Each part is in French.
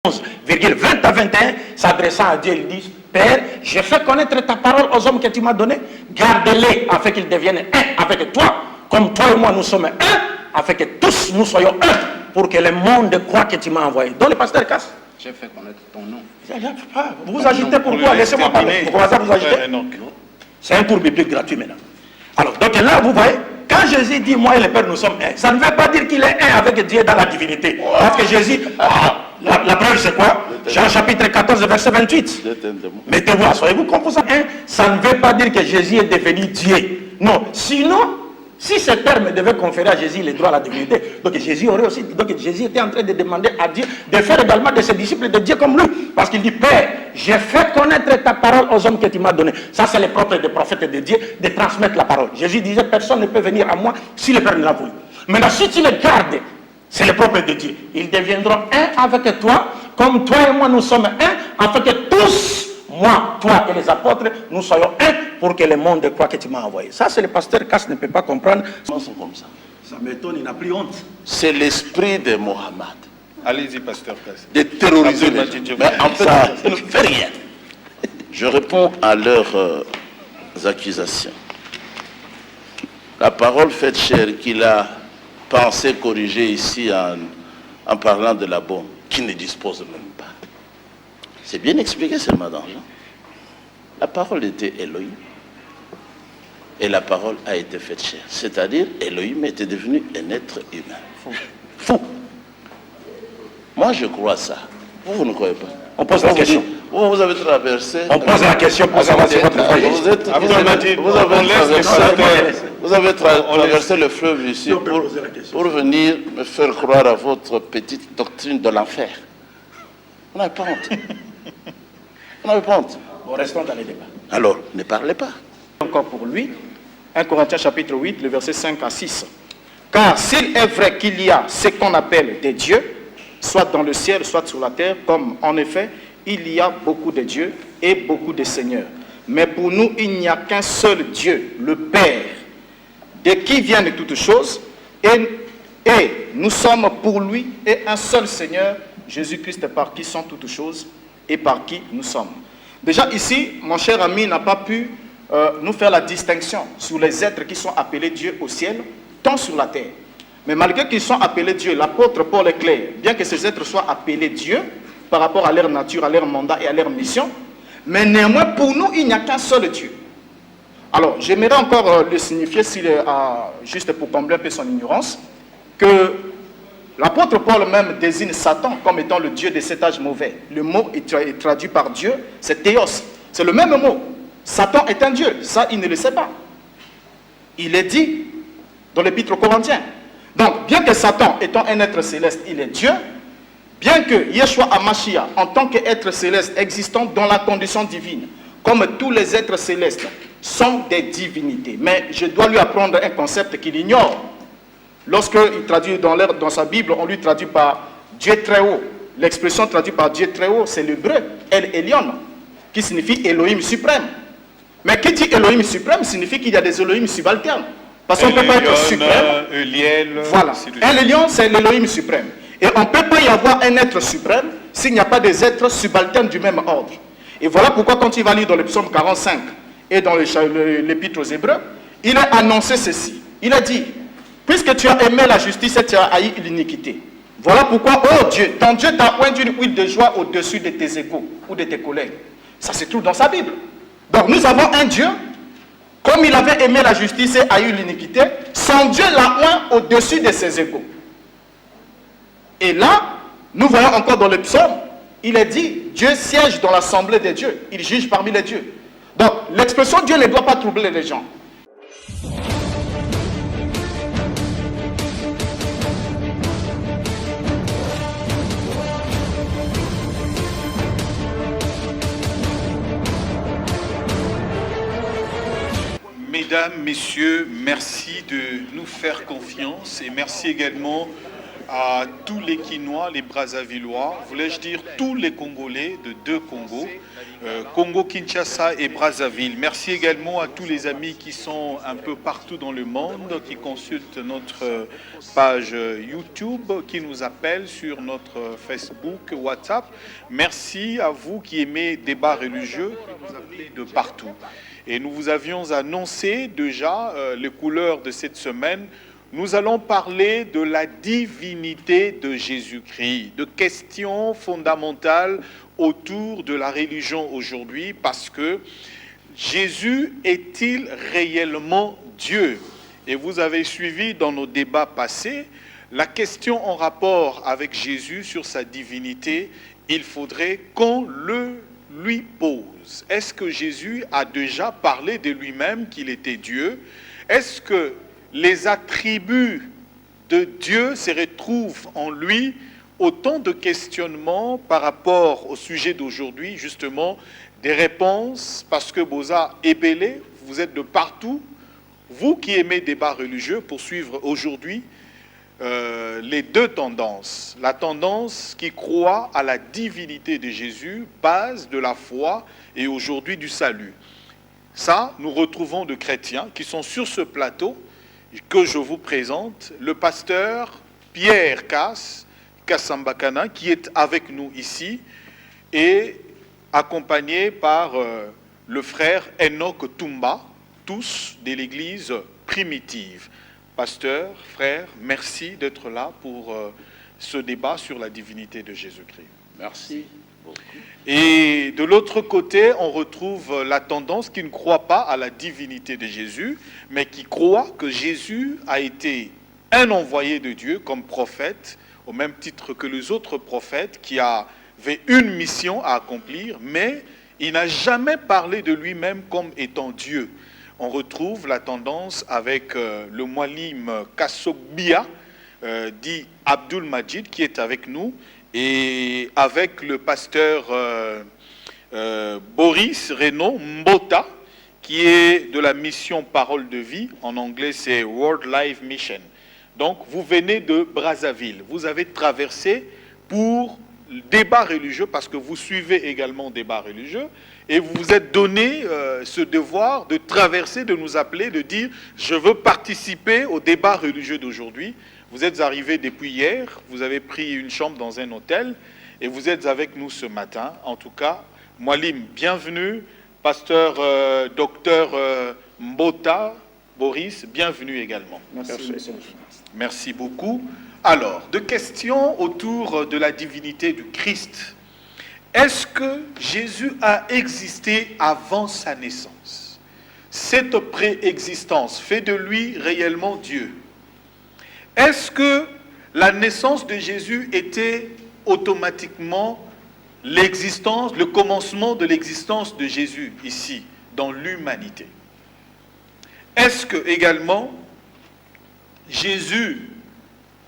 11,20 à 21, s'adressant à Dieu, il dit, Père, j'ai fait connaître ta parole aux hommes que tu m'as donnés, garde-les afin qu'ils deviennent un avec toi, comme toi et moi nous sommes un, afin que tous nous soyons un, pour que le monde croit que tu m'as envoyé. Donc le pasteur Casse. J'ai fait connaître ton nom. Vous agitez pourquoi? Laissez-moi parler. Pourquoi ça vous agitez? C'est un cours biblique gratuit maintenant. Alors, donc là, vous voyez, quand Jésus dit, moi et le Père, nous sommes un, ça ne veut pas dire qu'il est un avec Dieu dans la divinité. Parce que Jésus, la preuve c'est quoi? Jean chapitre 14, verset 28. Mettez-vous, soyez-vous composants. Ça ne veut pas dire que Jésus est devenu Dieu. Non, sinon, si ce terme devait conférer à Jésus les droits à la divinité, donc Jésus aurait aussi, donc Jésus était en train de demander à Dieu de faire également de ses disciples de Dieu comme lui. Parce qu'il dit, Père, j'ai fait connaître ta parole aux hommes que tu m'as donné. Ça, c'est le propre des prophètes de Dieu, de transmettre la parole. Jésus disait, personne ne peut venir à moi si le Père ne l'a voulu. Maintenant, si tu les gardes, c'est le propre de Dieu. Ils deviendront un avec toi, comme toi et moi nous sommes un, afin que tous, moi, toi et les apôtres, nous soyons un pour que le monde croit que tu m'as envoyé. Ça, c'est le pasteur Casse ne peut pas comprendre. Ils sont comme ça. Ça m'étonne, il n'a plus honte. C'est l'esprit de Mohammed. Allez-y, pasteur Casse. De terroriser les gens. Mais en fait, ça ne fait rien. Je réponds à leurs accusations. La parole faite chair qu'il a pensé corriger ici en parlant de la bombe, qui ne dispose même pas. C'est bien expliqué seulement dans Jean. La parole était Elohim. Et la parole a été faite chair. C'est-à-dire, Elohim était devenu un être humain. Fou. Moi, je crois à ça. Vous ne croyez pas? On pose la question. Vous avez traversé. On pose la question pour savoir si votre frère. Vous avez traversé le fleuve ici pour venir me faire croire à votre petite doctrine de l'enfer. On n'avait pas honte. On n'avait pas honte. Bon, restons dans les débats. Alors, ne parlez pas. Encore pour lui, 1 Corinthiens chapitre 8, le verset 5 à 6. Car s'il est vrai qu'il y a ce qu'on appelle des dieux, soit dans le ciel, soit sur la terre, comme en effet, il y a beaucoup de dieux et beaucoup de seigneurs. Mais pour nous, il n'y a qu'un seul Dieu, le Père, de qui viennent toutes choses, et nous sommes pour lui et un seul Seigneur, Jésus-Christ, par qui sont toutes choses et par qui nous sommes. Déjà ici, mon cher ami n'a pas pu nous faire la distinction sur les êtres qui sont appelés Dieu au ciel, tant sur la terre. Mais malgré qu'ils sont appelés Dieu, l'apôtre Paul est clair, bien que ces êtres soient appelés Dieu par rapport à leur nature, à leur mandat et à leur mission, mais néanmoins pour nous, il n'y a qu'un seul Dieu. Alors, j'aimerais encore le signifier, juste pour combler un peu son ignorance, que l'apôtre Paul même désigne Satan comme étant le Dieu de cet âge mauvais. Le mot est traduit par Dieu, c'est théos. C'est le même mot. Satan est un Dieu, ça il ne le sait pas. Il est dit dans l'épître aux Corinthiens. Donc, bien que Satan étant un être céleste, il est Dieu, bien que Yeshua HaMashiach, en tant qu'être céleste existant dans la condition divine, comme tous les êtres célestes, sont des divinités. Mais je dois lui apprendre un concept qu'il ignore. Lorsqu'il traduit dans sa Bible, on lui traduit par Dieu très haut. L'expression traduite par Dieu très haut, c'est l'hébreu, El Elyon, qui signifie Elohim suprême. Mais qui dit Elohim suprême signifie qu'il y a des Elohim subalternes. Parce qu'on ne peut pas être suprême. Voilà. El Elyon, c'est l'Elohim suprême. Et on ne peut pas y avoir un être suprême s'il n'y a pas des êtres subalternes du même ordre. Et voilà pourquoi quand il va lire dans le psaume 45 et dans l'épître aux Hébreux, il a annoncé ceci. Il a dit, puisque tu as aimé la justice et tu as haï l'iniquité, voilà pourquoi, oh Dieu, ton Dieu t'a oint d'une huile de joie au-dessus de tes égaux ou de tes collègues. Ça se trouve dans sa Bible. Donc nous avons un Dieu, comme il avait aimé la justice et haï l'iniquité, son Dieu l'a oint au-dessus de ses égaux. Et là, nous voyons encore dans le psaume, il est dit, Dieu siège dans l'assemblée des dieux, il juge parmi les dieux. Donc l'expression Dieu ne doit pas troubler les gens. Mesdames, Messieurs, merci de nous faire confiance et merci également à tous les Quinois, les Brazzavillois, voulais-je dire tous les Congolais de deux Congos, Congo-Kinshasa et Brazzaville. Merci également à tous les amis qui sont un peu partout dans le monde, qui consultent notre page YouTube, qui nous appellent sur notre Facebook, WhatsApp. Merci à vous qui aimez débat religieux, qui nous appelez de partout. Et nous vous avions annoncé déjà les couleurs de cette semaine. Nous allons parler de la divinité de Jésus-Christ, de questions fondamentales autour de la religion aujourd'hui, parce que Jésus est-il réellement Dieu? Et vous avez suivi dans nos débats passés la question en rapport avec Jésus sur sa divinité. Il faudrait qu'on le lui pose. Est-ce que Jésus a déjà parlé de lui-même qu'il était Dieu? Est-ce que les attributs de Dieu se retrouvent en lui? Autant de questionnements par rapport au sujet d'aujourd'hui, justement, des réponses, parce que Boza Ebélé, vous êtes de partout, vous qui aimez débat religieux, pour suivre aujourd'hui les deux tendances. La tendance qui croit à la divinité de Jésus, base de la foi et aujourd'hui du salut. Ça, nous retrouvons de chrétiens qui sont sur ce plateau, que je vous présente, le pasteur Pierre Kassambakana, qui est avec nous ici, et accompagné par le frère Enoch Tumba, tous de l'église primitive. Pasteur, frère, merci d'être là pour ce débat sur la divinité de Jésus-Christ. Merci beaucoup. Et de l'autre côté, on retrouve la tendance qui ne croit pas à la divinité de Jésus, mais qui croit que Jésus a été un envoyé de Dieu comme prophète, au même titre que les autres prophètes, qui avaient une mission à accomplir, mais il n'a jamais parlé de lui-même comme étant Dieu. On retrouve la tendance avec le Moualim Kassobia, dit Abdul Majid, qui est avec nous, et avec le pasteur Boris Renaud Mbota, qui est de la mission Parole de Vie. En anglais, c'est World Life Mission. Donc, vous venez de Brazzaville. Vous avez traversé pour le débat religieux, parce que vous suivez également le débat religieux, et vous vous êtes donné ce devoir de traverser, de nous appeler, de dire « Je veux participer au débat religieux d'aujourd'hui ». Vous êtes arrivé depuis hier, vous avez pris une chambre dans un hôtel, et vous êtes avec nous ce matin. En tout cas, Moualim, bienvenue. Pasteur docteur Mbota, Boris, bienvenue également. Merci. Merci beaucoup. Alors, deux questions autour de la divinité du Christ. Est-ce que Jésus a existé avant sa naissance? Cette préexistence fait de lui réellement Dieu? Est-ce que la naissance de Jésus était automatiquement l'existence, le commencement de l'existence de Jésus ici, dans l'humanité? Est-ce que également Jésus,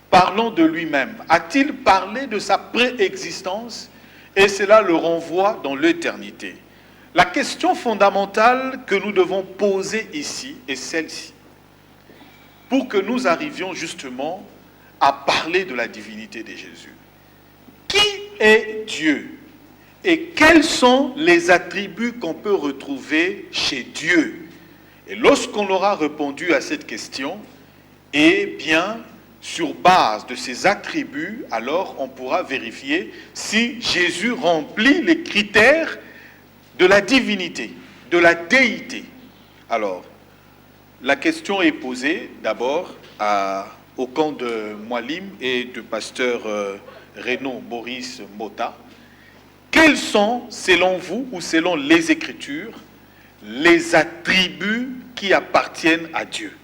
parlant de lui-même, a-t-il parlé de sa préexistence et cela le renvoie dans l'éternité? La question fondamentale que nous devons poser ici est celle-ci. Pour que nous arrivions justement à parler de la divinité de Jésus. Qui est Dieu? Et quels sont les attributs qu'on peut retrouver chez Dieu? Et lorsqu'on aura répondu à cette question, eh bien, sur base de ces attributs, alors on pourra vérifier si Jésus remplit les critères de la divinité, de la déité. Alors, la question est posée d'abord au camp de Moualim et du pasteur Renaud Boris Mbota. Quels sont, selon vous ou selon les Écritures, les attributs qui appartiennent à Dieu?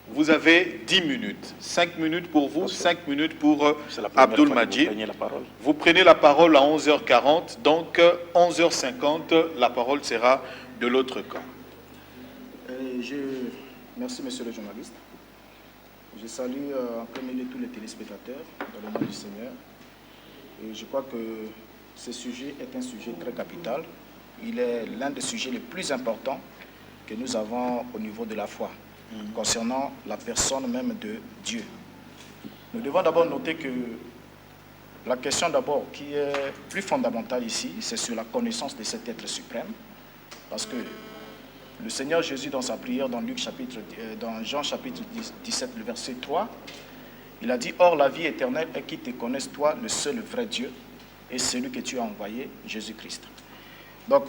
Vous avez 10 minutes. 5 minutes pour vous, 5 minutes pour Abdul Majid. Vous prenez la parole à 11h40, donc 11h50, la parole sera de l'autre camp. Merci, monsieur le journaliste. Je salue en premier lieu tous les téléspectateurs dans le nom du Seigneur. Et je crois que ce sujet est un sujet très capital. Il est l'un des sujets les plus importants que nous avons au niveau de la foi, concernant la personne même de Dieu. Nous devons d'abord noter que la question d'abord qui est plus fondamentale ici, c'est sur la connaissance de cet être suprême. Parce que le Seigneur Jésus, dans sa prière, dans Jean chapitre 17, le verset 3, il a dit « Or la vie éternelle est qu'ils te connaissent, toi, le seul vrai Dieu, et celui que tu as envoyé, Jésus-Christ. » Donc,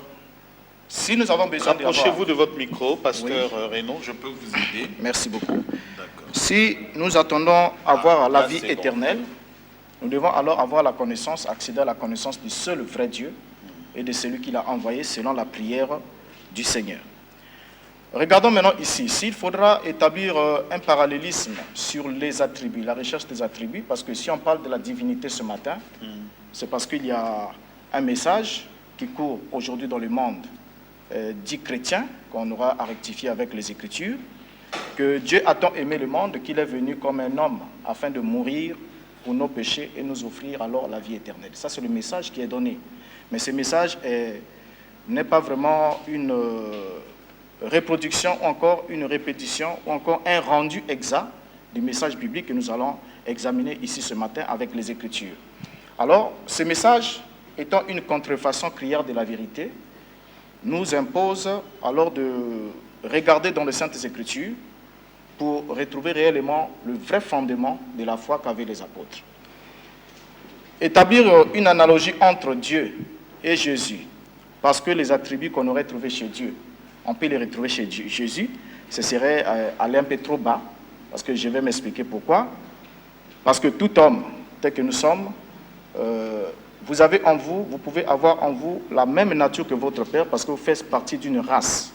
si nous avons besoin d'avoir... Approchez-vous de votre micro, pasteur Renaud, je peux vous aider. Merci beaucoup. Si nous attendons avoir la vie éternelle, nous devons alors avoir la connaissance, accéder à la connaissance du seul vrai Dieu et de celui qu'il a envoyé selon la prière du Seigneur. Regardons maintenant ici. Il faudra établir un parallélisme sur les attributs, la recherche des attributs, parce que si on parle de la divinité ce matin, c'est parce qu'il y a un message qui court aujourd'hui dans le monde dit chrétien, qu'on aura à rectifier avec les Écritures, que Dieu a tant aimé le monde qu'il est venu comme un homme afin de mourir pour nos péchés et nous offrir alors la vie éternelle. Ça, c'est le message qui est donné. Mais ce message n'est pas vraiment une reproduction, ou encore une répétition, ou encore un rendu exact du message biblique que nous allons examiner ici ce matin avec les Écritures. Alors, ce message, étant une contrefaçon criarde de la vérité, nous impose alors de regarder dans les Saintes Écritures pour retrouver réellement le vrai fondement de la foi qu'avaient les apôtres. Établir une analogie entre Dieu et Jésus, parce que les attributs qu'on aurait trouvés chez Dieu, on peut les retrouver chez Jésus, ce serait aller un peu trop bas, parce que je vais m'expliquer pourquoi. Parce que tout homme, tel que nous sommes, vous pouvez avoir en vous la même nature que votre Père, parce que vous faites partie d'une race.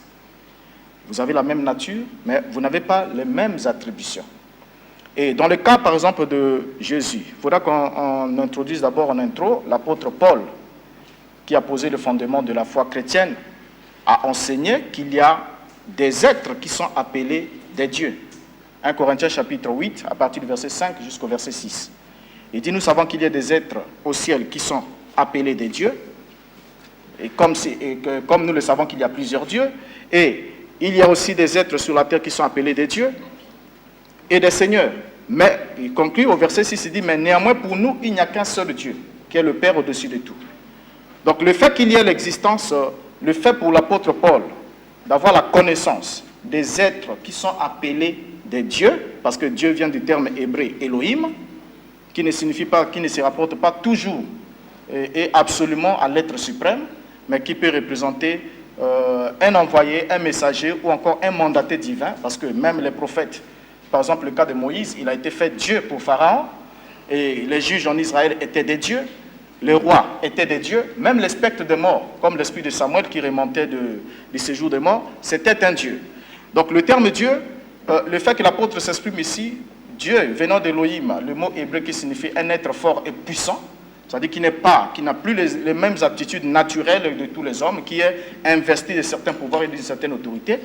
Vous avez la même nature, mais vous n'avez pas les mêmes attributions. Et dans le cas, par exemple, de Jésus, il faudra qu'on introduise d'abord en intro l'apôtre Paul, qui a posé le fondement de la foi chrétienne, a enseigné qu'il y a des êtres qui sont appelés des dieux. 1 Corinthiens chapitre 8, à partir du verset 5 jusqu'au verset 6. Il dit, nous savons qu'il y a des êtres au ciel qui sont appelés des dieux, et comme nous le savons qu'il y a plusieurs dieux, et il y a aussi des êtres sur la terre qui sont appelés des dieux et des seigneurs. Mais il conclut au verset 6, il dit, mais néanmoins pour nous, il n'y a qu'un seul Dieu, qui est le Père au-dessus de tout. Donc le fait qu'il y ait l'existence, le fait pour l'apôtre Paul d'avoir la connaissance des êtres qui sont appelés des dieux, parce que Dieu vient du terme hébreu Elohim, qui ne signifie pas, qui ne se rapporte pas toujours et absolument à l'être suprême, mais qui peut représenter un envoyé, un messager ou encore un mandaté divin, parce que même les prophètes, par exemple le cas de Moïse, il a été fait Dieu pour Pharaon, et les juges en Israël étaient des dieux, les rois étaient des dieux, même les spectres de mort, comme l'esprit de Samuel qui remontait du séjour des morts, c'était un dieu. Donc le terme Dieu, le fait que l'apôtre s'exprime ici, Dieu venant d'Elohim, le mot hébreu qui signifie un être fort et puissant, c'est-à-dire qui n'a plus les mêmes aptitudes naturelles de tous les hommes, qui est investi de certains pouvoirs et d'une certaine autorité,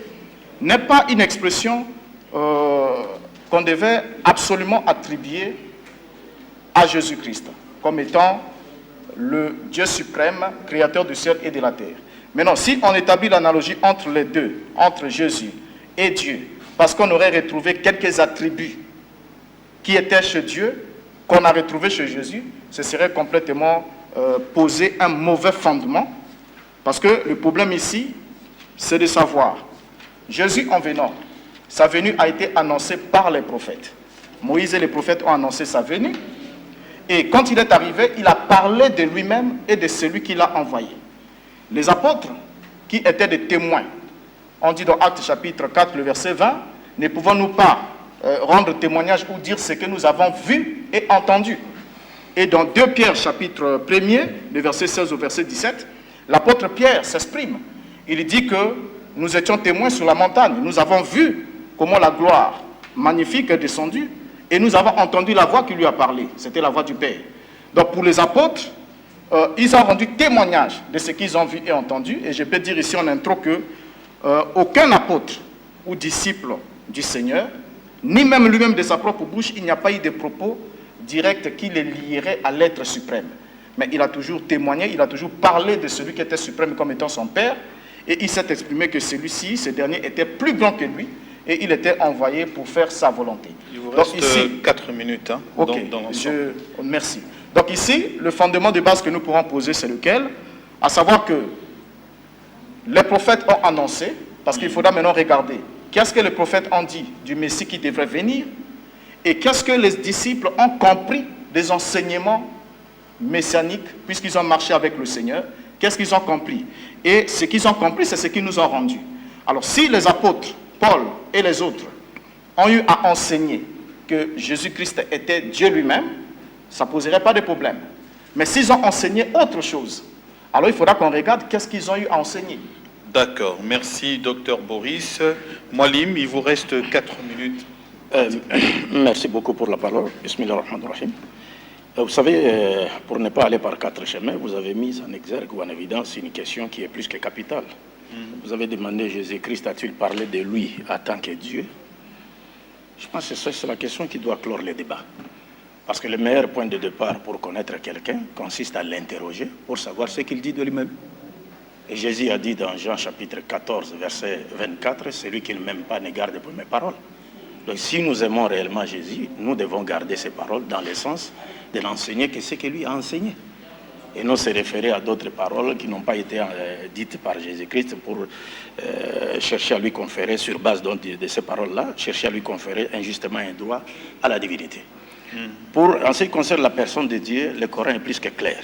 n'est pas une expression qu'on devait absolument attribuer à Jésus-Christ, comme étant le Dieu suprême, créateur du ciel et de la terre. Maintenant, si on établit l'analogie entre les deux, entre Jésus et Dieu, parce qu'on aurait retrouvé quelques attributs qui étaient chez Dieu, qu'on a retrouvé chez Jésus, ce serait complètement poser un mauvais fondement, parce que le problème ici, c'est de savoir, Jésus en venant, sa venue a été annoncée par les prophètes. Moïse et les prophètes ont annoncé sa venue, et quand il est arrivé, il a parlé de lui-même et de celui qu'il a envoyé. Les apôtres, qui étaient des témoins, on dit dans Actes chapitre 4, le verset 20, ne pouvons-nous pas rendre témoignage ou dire ce que nous avons vu et entendu. Et dans 2 Pierre chapitre 1er, le verset 16 au verset 17, l'apôtre Pierre s'exprime. Il dit que nous étions témoins sur la montagne. Nous avons vu comment la gloire magnifique est descendue et nous avons entendu la voix qui lui a parlé. C'était la voix du Père. Donc pour les apôtres, ils ont rendu témoignage de ce qu'ils ont vu et entendu. Et je peux dire ici en intro que aucun apôtre ou disciple du Seigneur, ni même lui-même de sa propre bouche, il n'y a pas eu de propos directs qui les lieraient à l'être suprême. Mais il a toujours témoigné, il a toujours parlé de celui qui était suprême comme étant son Père, et il s'est exprimé que celui-ci, ce dernier, était plus grand que lui, et il était envoyé pour faire sa volonté. Il vous Donc reste ici, 4 minutes. Hein, ok, dans l'ensemble. merci. Donc ici, le fondement de base que nous pourrons poser, c'est lequel? À savoir que les prophètes ont annoncé, parce qu'il faudra maintenant regarder, qu'est-ce que les prophètes ont dit du Messie qui devrait venir, et qu'est-ce que les disciples ont compris des enseignements messianiques, puisqu'ils ont marché avec le Seigneur. Qu'est-ce qu'ils ont compris? Et ce qu'ils ont compris, c'est ce qu'ils nous ont rendu. Alors, si les apôtres, Paul et les autres, ont eu à enseigner que Jésus-Christ était Dieu lui-même, ça ne poserait pas de problème. Mais s'ils ont enseigné autre chose, alors il faudra qu'on regarde qu'est-ce qu'ils ont eu à enseigner. D'accord. Merci, docteur Boris. Moualim, il vous reste 4 minutes. Merci beaucoup pour la parole. Bismillahirrahmanirrahim. Vous savez, pour ne pas aller par 4 chemins, vous avez mis en exergue ou en évidence une question qui est plus que capitale. Vous avez demandé, Jésus-Christ a-t-il parlé de lui en tant que Dieu? Je pense que c'est la question qui doit clore le débat. Parce que le meilleur point de départ pour connaître quelqu'un consiste à l'interroger pour savoir ce qu'il dit de lui-même. Et Jésus a dit dans Jean chapitre 14, verset 24, « Celui qui ne m'aime pas ne garde pas mes paroles ». Donc si nous aimons réellement Jésus, nous devons garder ses paroles dans le sens de l'enseigner que ce que lui a enseigné. Et non se référer à d'autres paroles qui n'ont pas été dites par Jésus-Christ pour chercher à lui conférer, sur base de ces paroles-là, chercher à lui conférer injustement un droit à la divinité. En ce qui concerne la personne de Dieu, le Coran est plus que clair.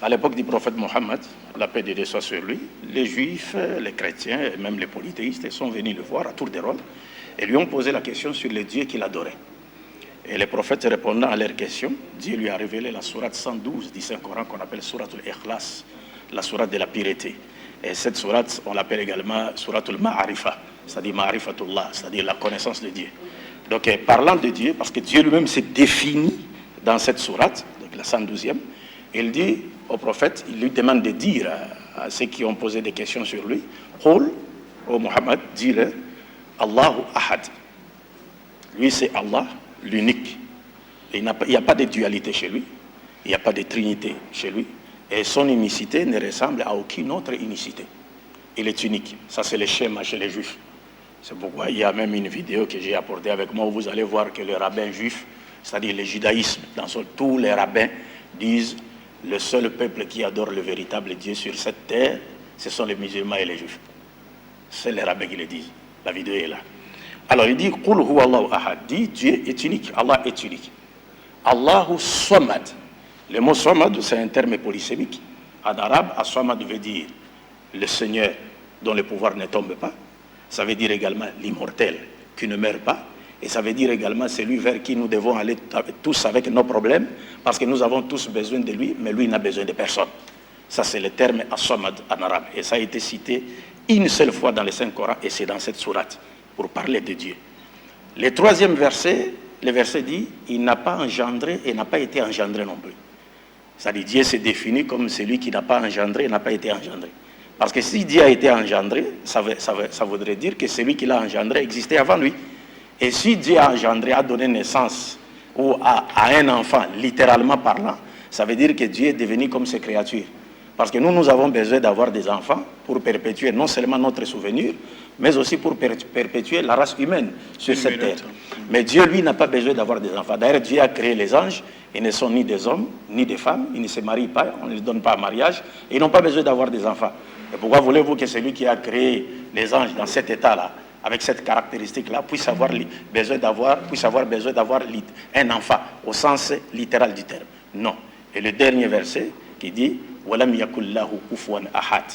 À l'époque du prophète Mohammed, la paix de Dieu soit sur lui, les juifs, les chrétiens et même les polythéistes sont venus le voir à tour de rôle et lui ont posé la question sur les dieux qu'il adorait. Et les prophètes répondant à leurs questions, Dieu lui a révélé la sourate 112 du Saint-Coran qu'on appelle sourate al-Ikhlas, la sourate de la pureté. Et cette sourate, on l'appelle également sourate al-Ma'arifa, c'est-à-dire Ma'arifatullah, c'est-à-dire la connaissance de Dieu. Donc parlant de Dieu, parce que Dieu lui-même s'est défini dans cette sourate, donc la 112e, il dit au prophète, il lui demande de dire à ceux qui ont posé des questions sur lui, « Qul, ô Muhammad, dis-le, Allahu Ahad ». Lui c'est Allah, l'unique. Il n'y a pas de dualité chez lui, il n'y a pas de trinité chez lui, et son unicité ne ressemble à aucune autre unicité. Il est unique. Ça c'est le schéma chez les juifs. C'est pourquoi il y a même une vidéo que j'ai apportée avec moi où vous allez voir que les rabbins juifs, c'est-à-dire le judaïsme, tous les rabbins disent le seul peuple qui adore le véritable Dieu sur cette terre, ce sont les musulmans et les juifs. C'est les rabbins qui le disent. La vidéo est là. Alors il dit, Qul huwa Allahu ahad, dit Dieu est unique, Allah est unique. Allahu Samad. Le mot Samad, c'est un terme polysémique. En arabe, As-Samad veut dire le Seigneur dont le pouvoir ne tombe pas. Ça veut dire également l'immortel qui ne meurt pas. Et ça veut dire également celui vers qui nous devons aller tous avec nos problèmes, parce que nous avons tous besoin de lui, mais lui n'a besoin de personne. Ça, c'est le terme As-Samad en arabe. Et ça a été cité une seule fois dans le Saint-Coran, et c'est dans cette sourate, pour parler de Dieu. Le troisième verset, le verset dit, il n'a pas engendré et n'a pas été engendré non plus. C'est-à-dire Dieu s'est défini comme celui qui n'a pas engendré et n'a pas été engendré. Parce que si Dieu a été engendré, ça voudrait dire que celui qui l'a engendré existait avant lui. Et si Dieu a engendré, a donné naissance ou à un enfant, littéralement parlant, ça veut dire que Dieu est devenu comme ses créatures. Parce que nous avons besoin d'avoir des enfants pour perpétuer non seulement notre souvenir, mais aussi pour perpétuer la race humaine sur cette terre. Mais Dieu, lui, n'a pas besoin d'avoir des enfants. D'ailleurs, Dieu a créé les anges, ils ne sont ni des hommes, ni des femmes, ils ne se marient pas, on ne les donne pas à mariage, et ils n'ont pas besoin d'avoir des enfants. Et pourquoi voulez-vous que celui qui a créé les anges dans cet état-là, avec cette caractéristique-là, puisse avoir besoin d'avoir un enfant, au sens littéral du terme? Non. Et le dernier verset qui dit « Walam yakullahu kufuwan ahad »,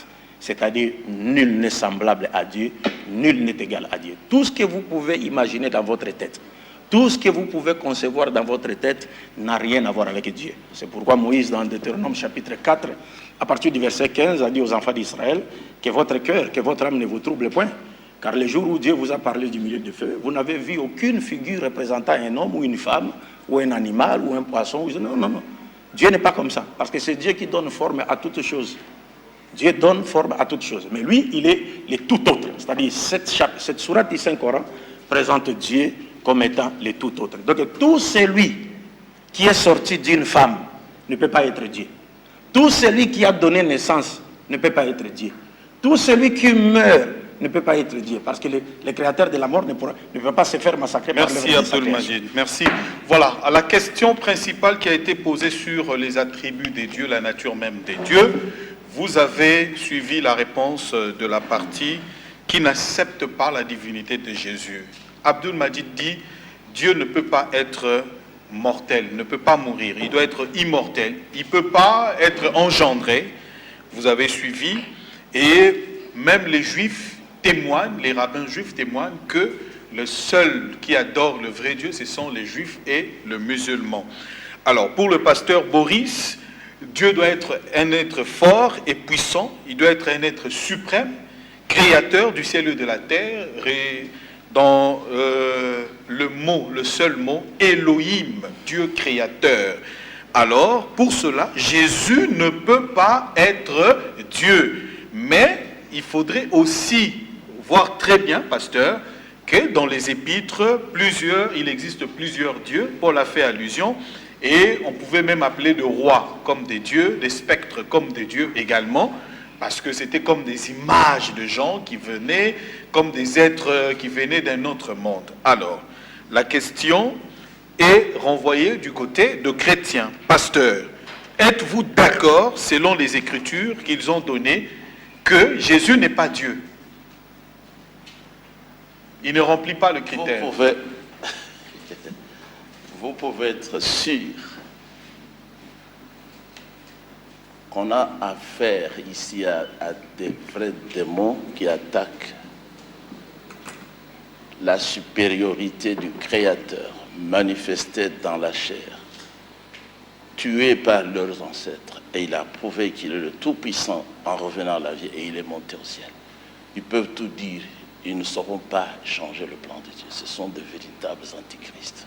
c'est-à-dire nul n'est semblable à Dieu, nul n'est égal à Dieu. Tout ce que vous pouvez imaginer dans votre tête, tout ce que vous pouvez concevoir dans votre tête n'a rien à voir avec Dieu. C'est pourquoi Moïse, dans Deutéronome chapitre 4, à partir du verset 15, a dit aux enfants d'Israël que votre cœur, que votre âme ne vous trouble point. Car le jour où Dieu vous a parlé du milieu du feu, vous n'avez vu aucune figure représentant un homme ou une femme, ou un animal, ou un poisson. Non, non, non. Dieu n'est pas comme ça. Parce que c'est Dieu qui donne forme à toutes choses. Dieu donne forme à toutes choses. Mais lui, il est le tout autre. C'est-à-dire, cette sourate du Saint-Coran présente Dieu comme étant le tout autre. Donc, tout celui qui est sorti d'une femme ne peut pas être Dieu. Tout celui qui a donné naissance ne peut pas être Dieu. Tout celui qui meurt ne peut pas être Dieu, parce que le créateur de la mort ne peut pas se faire massacrer par Merci Abdul Majid, merci. Voilà, à la question principale qui a été posée sur les attributs des dieux, la nature même des dieux, vous avez suivi la réponse de la partie qui n'accepte pas la divinité de Jésus. Abdul Majid dit, Dieu ne peut pas être mortel, ne peut pas mourir, il doit être immortel, il ne peut pas être engendré. Vous avez suivi, et même les juifs témoignent, les rabbins juifs témoignent que le seul qui adore le vrai Dieu, ce sont les juifs et le musulman. Alors, pour le pasteur Boris, Dieu doit être un être fort et puissant, il doit être un être suprême, créateur du ciel et de la terre, dans le seul mot, Elohim, Dieu créateur. Alors, pour cela, Jésus ne peut pas être Dieu. Mais il faudrait aussi voir très bien, pasteur, que dans les épîtres, il existe plusieurs dieux. Paul a fait allusion. Et on pouvait même appeler de rois comme des dieux, des spectres comme des dieux également, parce que c'était comme des images de gens qui venaient, comme des êtres qui venaient d'un autre monde. Alors, la question est renvoyée du côté de chrétiens. Pasteur, êtes-vous d'accord, selon les Écritures qu'ils ont données, que Jésus n'est pas Dieu? Il ne remplit pas le critère. Vous pouvez être sûr qu'on a affaire ici à des vrais démons qui attaquent la supériorité du Créateur manifestée dans la chair, tué par leurs ancêtres, et il a prouvé qu'il est le Tout-Puissant en revenant à la vie, et il est monté au ciel. Ils peuvent tout dire, ils ne sauront pas changer le plan de Dieu. Ce sont de véritables antichrists.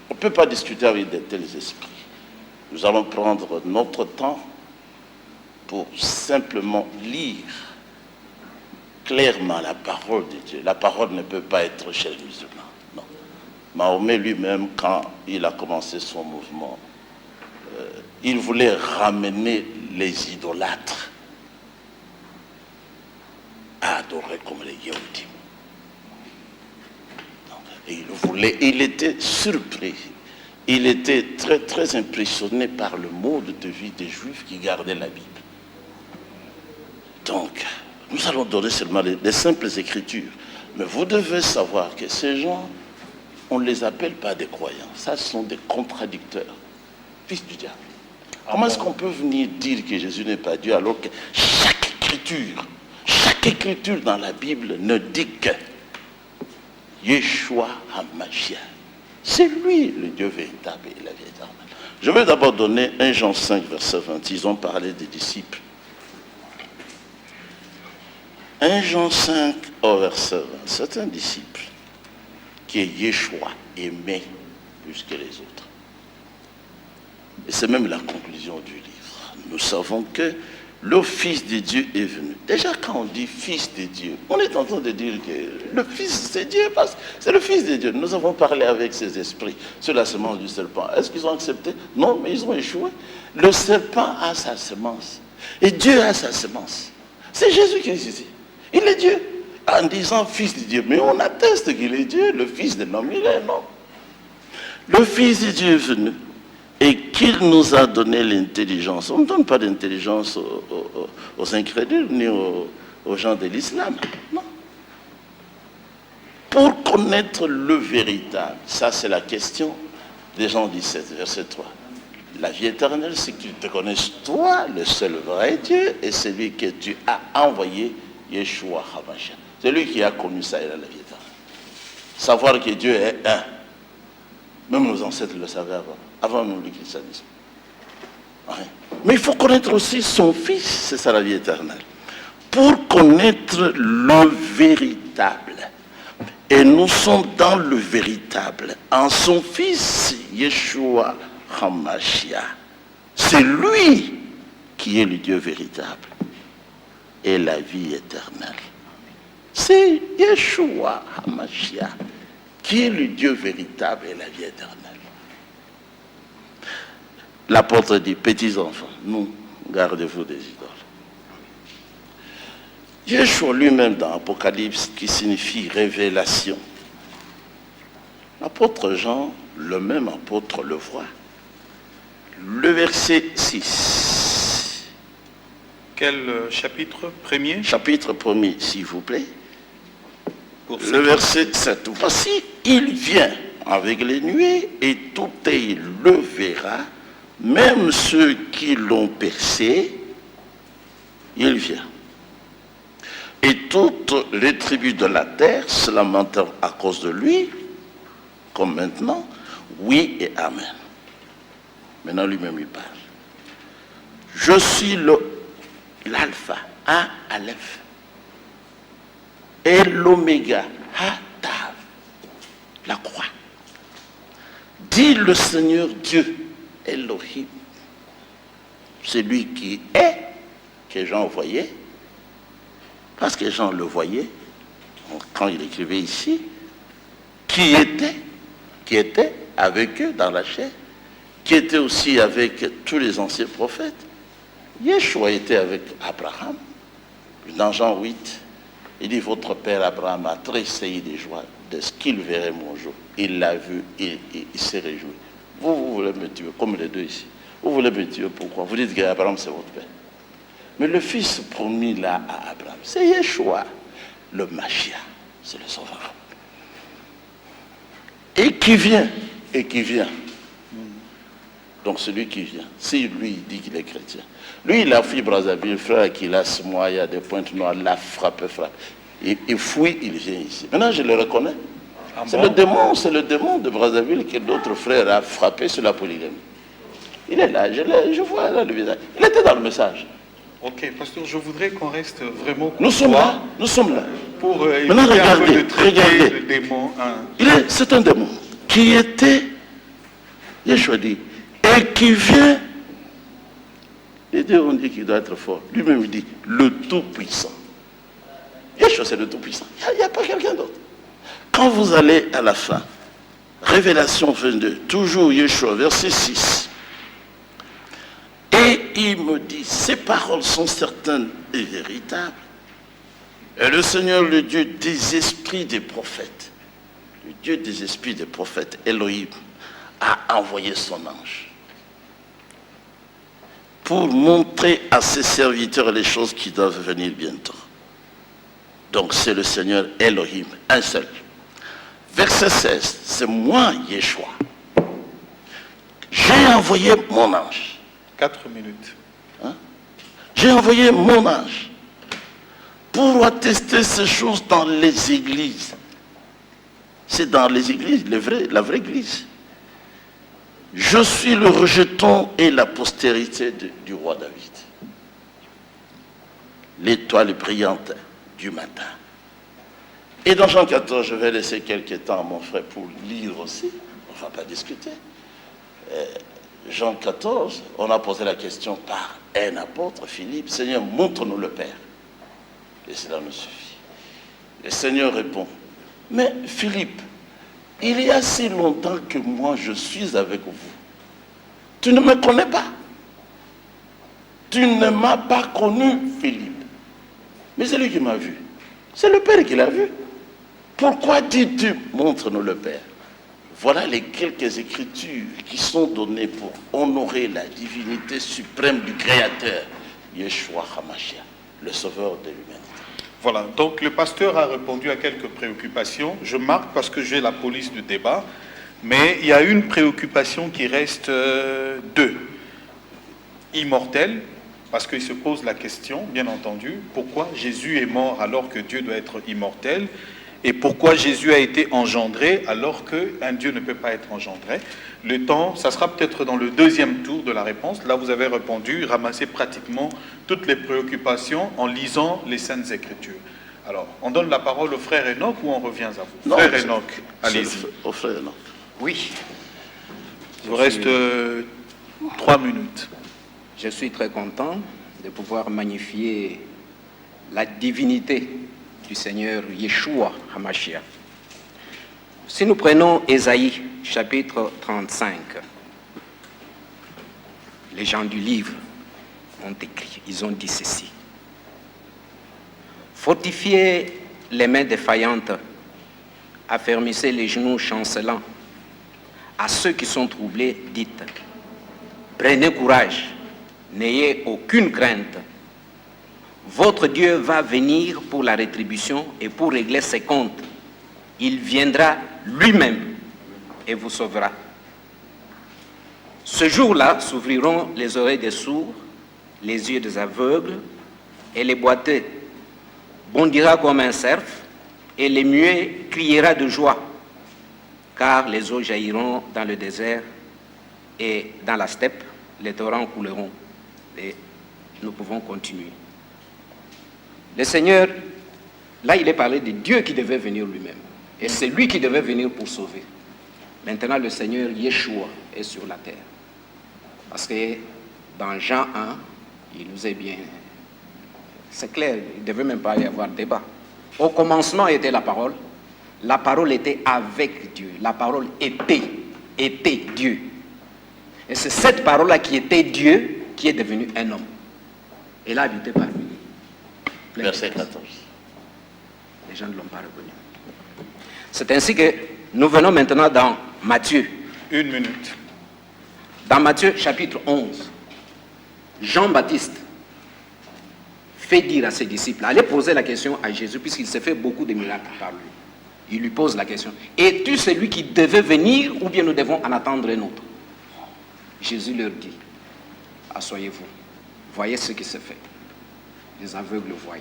On ne peut pas discuter avec de tels esprits. Nous allons prendre notre temps pour simplement lire clairement la parole de Dieu. La parole ne peut pas être chez les musulmans. Non. Mahomet lui-même, quand il a commencé son mouvement, il voulait ramener les idolâtres à adorer comme les Yehoudim. Et il était surpris, il était très très impressionné par le mode de vie des Juifs qui gardaient la Bible. Donc, nous allons donner seulement les simples Écritures. Mais vous devez savoir que ces gens, on ne les appelle pas des croyants. Ça, ce sont des contradicteurs, fils du diable. Comment est-ce qu'on peut venir dire que Jésus n'est pas Dieu alors que chaque écriture dans la Bible ne dit que Yeshua HaMashiach, c'est lui le Dieu véritable et la vie éternelle. Je vais d'abord donner 1 Jean 5, verset 20. Ils ont parlé des disciples. 1 Jean 5, verset 20. C'est un disciple qui est Yeshua, aimé plus que les autres. Et c'est même la conclusion du livre. Nous savons que le Fils de Dieu est venu. Déjà, quand on dit Fils de Dieu, on est en train de dire que le Fils de Dieu, parce que c'est le Fils de Dieu. Nous avons parlé avec ces esprits sur la semence du serpent. Est-ce qu'ils ont accepté? Non, mais ils ont échoué. Le serpent a sa semence. Et Dieu a sa semence. C'est Jésus qui est ici. Il est Dieu. En disant Fils de Dieu. Mais on atteste qu'il est Dieu. Le Fils de l'homme, il est non. Le Fils de Dieu est venu. Et qu'il nous a donné l'intelligence. On ne donne pas d'intelligence aux incrédules ni aux gens de l'islam. Non. Pour connaître le véritable, ça c'est la question de Jean 17, verset 3. La vie éternelle, c'est que tu te connaisses toi, le seul vrai Dieu, et celui que tu as envoyé, Yeshua HaMashiach. C'est lui qui a connu ça, il a la vie éternelle. Savoir que Dieu est un. Même nos ancêtres le savaient avant nous le christianisme. Mais il faut connaître aussi son Fils, c'est ça la vie éternelle. Pour connaître le véritable. Et nous sommes dans le véritable. En son Fils, Yeshua HaMashiach. C'est lui qui est le Dieu véritable. Et la vie éternelle. C'est Yeshua HaMashiach qui est le Dieu véritable et la vie éternelle. L'apôtre dit, petits enfants, nous, gardez-vous des idoles. Yeshua lui-même dans Apocalypse, qui signifie révélation. L'apôtre Jean, le même apôtre, le voit. Le verset 6. Quel chapitre premier? Chapitre 1er, s'il vous plaît. Le verset 7. Voici, il vient avec les nuées et tout œil le verra, même ceux qui l'ont percé, il vient. Et toutes les tribus de la terre se lamenteront à cause de lui, comme maintenant, oui et amen. Maintenant lui-même il parle. Je suis l'alpha, un aleph, et l'oméga, ha-tav, la croix. Dit le Seigneur Dieu, Elohim, c'est lui qui est, que Jean voyait, parce que Jean le voyait, quand il écrivait ici, qui était avec eux dans la chair, qui était aussi avec tous les anciens prophètes. Yeshua était avec Abraham. Dans Jean 8, il dit, votre père Abraham a tressailli de joie de ce qu'il verrait mon jour. Il l'a vu, il s'est réjoui. Vous voulez me tuer, comme les deux ici. Vous voulez me tuer, pourquoi? Vous dites qu'Abraham c'est votre père. Mais le fils promis là à Abraham, c'est Yeshua, le Mashiach, c'est le sauveur. Et qui vient. Donc celui qui vient, si lui il dit qu'il est chrétien, lui il a fui Brazzaville, frère qu'il a ce mois, il y a des pointes noires, la frappe. Il fouille, il vient ici. Maintenant je le reconnais. Ah c'est bon? le démon de Brazzaville que d'autres frères a frappé sur la polygamie. Il est là, je vois là le visage. Il était dans le message. Ok, pasteur, je voudrais qu'on reste vraiment... Nous sommes là. Pour maintenant regardez. Le démon. C'est un démon qui était, Yeshua dit, et qui vient. Les deux ont dit qu'il doit être fort. Lui-même il dit, le Tout-Puissant. Yeshua c'est le Tout-Puissant. Il n'y a pas quelqu'un d'autre. Quand vous allez à la fin, Révélation 22, toujours Yeshua, verset 6. Et il me dit, ces paroles sont certaines et véritables. Et le Seigneur, le Dieu des esprits des prophètes, le Dieu des esprits des prophètes, Elohim, a envoyé son ange pour montrer à ses serviteurs les choses qui doivent venir bientôt. Donc c'est le Seigneur Elohim, un seul. Verset 16, c'est moi, Yeshua. J'ai envoyé mon ange. 4 minutes. J'ai envoyé mon ange pour attester ces choses dans les églises. C'est dans les églises, la vraie église. Je suis le rejeton et la postérité du roi David. L'étoile brillante du matin. Et dans Jean 14, je vais laisser quelques temps à mon frère pour lire aussi. On ne va pas discuter. Jean 14, on a posé la question par un apôtre, Philippe, Seigneur, montre-nous le Père. Et cela nous suffit. Le Seigneur répond, mais Philippe, il y a si longtemps que moi je suis avec vous. Tu ne me connais pas. Tu ne m'as pas connu, Philippe. Mais c'est lui qui m'a vu. C'est le Père qui l'a vu. Pourquoi dis-tu, montre-nous le Père? Voilà les quelques écritures qui sont données pour honorer la divinité suprême du Créateur, Yeshua HaMashiach, le sauveur de l'humanité. Voilà, donc le pasteur a répondu à quelques préoccupations. Je marque parce que j'ai la police du débat, mais il y a une préoccupation qui reste deux. Immortel, parce qu'il se pose la question, bien entendu, pourquoi Jésus est mort alors que Dieu doit être immortel? Et pourquoi Jésus a été engendré alors qu'un Dieu ne peut pas être engendré? Le temps, ça sera peut-être dans le deuxième tour de la réponse. Là, vous avez répondu, ramassé pratiquement toutes les préoccupations en lisant les Saintes Écritures. Alors, on donne la parole au frère Enoch ou on revient à vous? Non, frère Enoch, allez-y. Au frère Enoch. Oui. Il vous reste 3 minutes. Je suis très content de pouvoir magnifier la divinité du Seigneur Yeshua HaMashiach. Si nous prenons Ésaïe, chapitre 35, les gens du livre ont écrit, ils ont dit ceci. Fortifiez les mains défaillantes, affermissez les genoux chancelants. À ceux qui sont troublés, dites, prenez courage, n'ayez aucune crainte. Votre Dieu va venir pour la rétribution et pour régler ses comptes. Il viendra lui-même et vous sauvera. Ce jour-là s'ouvriront les oreilles des sourds, les yeux des aveugles, et les boiteux bondira comme un cerf, et les muets criera de joie, car les eaux jailliront dans le désert, et dans la steppe, les torrents couleront. Et nous pouvons continuer. Le Seigneur, là il est parlé de Dieu qui devait venir lui-même, et c'est lui qui devait venir pour sauver. Maintenant le Seigneur Yeshua est sur la terre. Parce que dans Jean 1, il nous est bien... C'est clair, il ne devait même pas y avoir débat. Au commencement était la parole était avec Dieu, la parole était Dieu. Et c'est cette parole-là qui était Dieu qui est devenu un homme. Et là, habité parmi nous. Verset 14. Les gens ne l'ont pas reconnu. C'est ainsi que nous venons maintenant dans Matthieu. 1 minute. Dans Matthieu chapitre 11, Jean-Baptiste fait dire à ses disciples, allez poser la question à Jésus, puisqu'il s'est fait beaucoup de miracles par lui. Il lui pose la question, es-tu celui qui devait venir ou bien nous devons en attendre un autre? Jésus leur dit, asseyez-vous, voyez ce qui se fait. Les aveugles voient,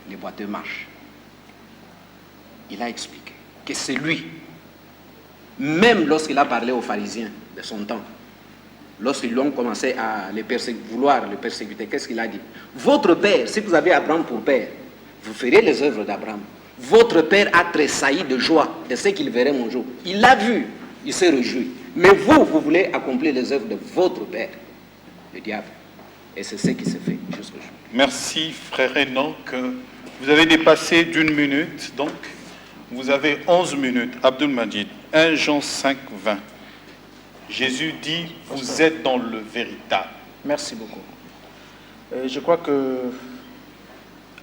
les boiteux marchent. Il a expliqué que c'est lui, même lorsqu'il a parlé aux pharisiens de son temps, lorsqu'ils ont commencé à vouloir le persécuter, qu'est-ce qu'il a dit? Votre père, si vous avez Abraham pour père, vous ferez les œuvres d'Abraham. Votre père a tressailli de joie de ce qu'il verrait mon jour. Il l'a vu, il s'est réjoui. Mais vous voulez accomplir les œuvres de votre père, le diable. Et c'est ce qui se fait jusqu'au jour. Merci, frère Enoch. Vous avez dépassé d'1 minute, donc vous avez 11 minutes. Abdul Majid, 1 Jean 5, 20. Jésus dit, vous êtes dans le véritable. Merci beaucoup. Je crois que...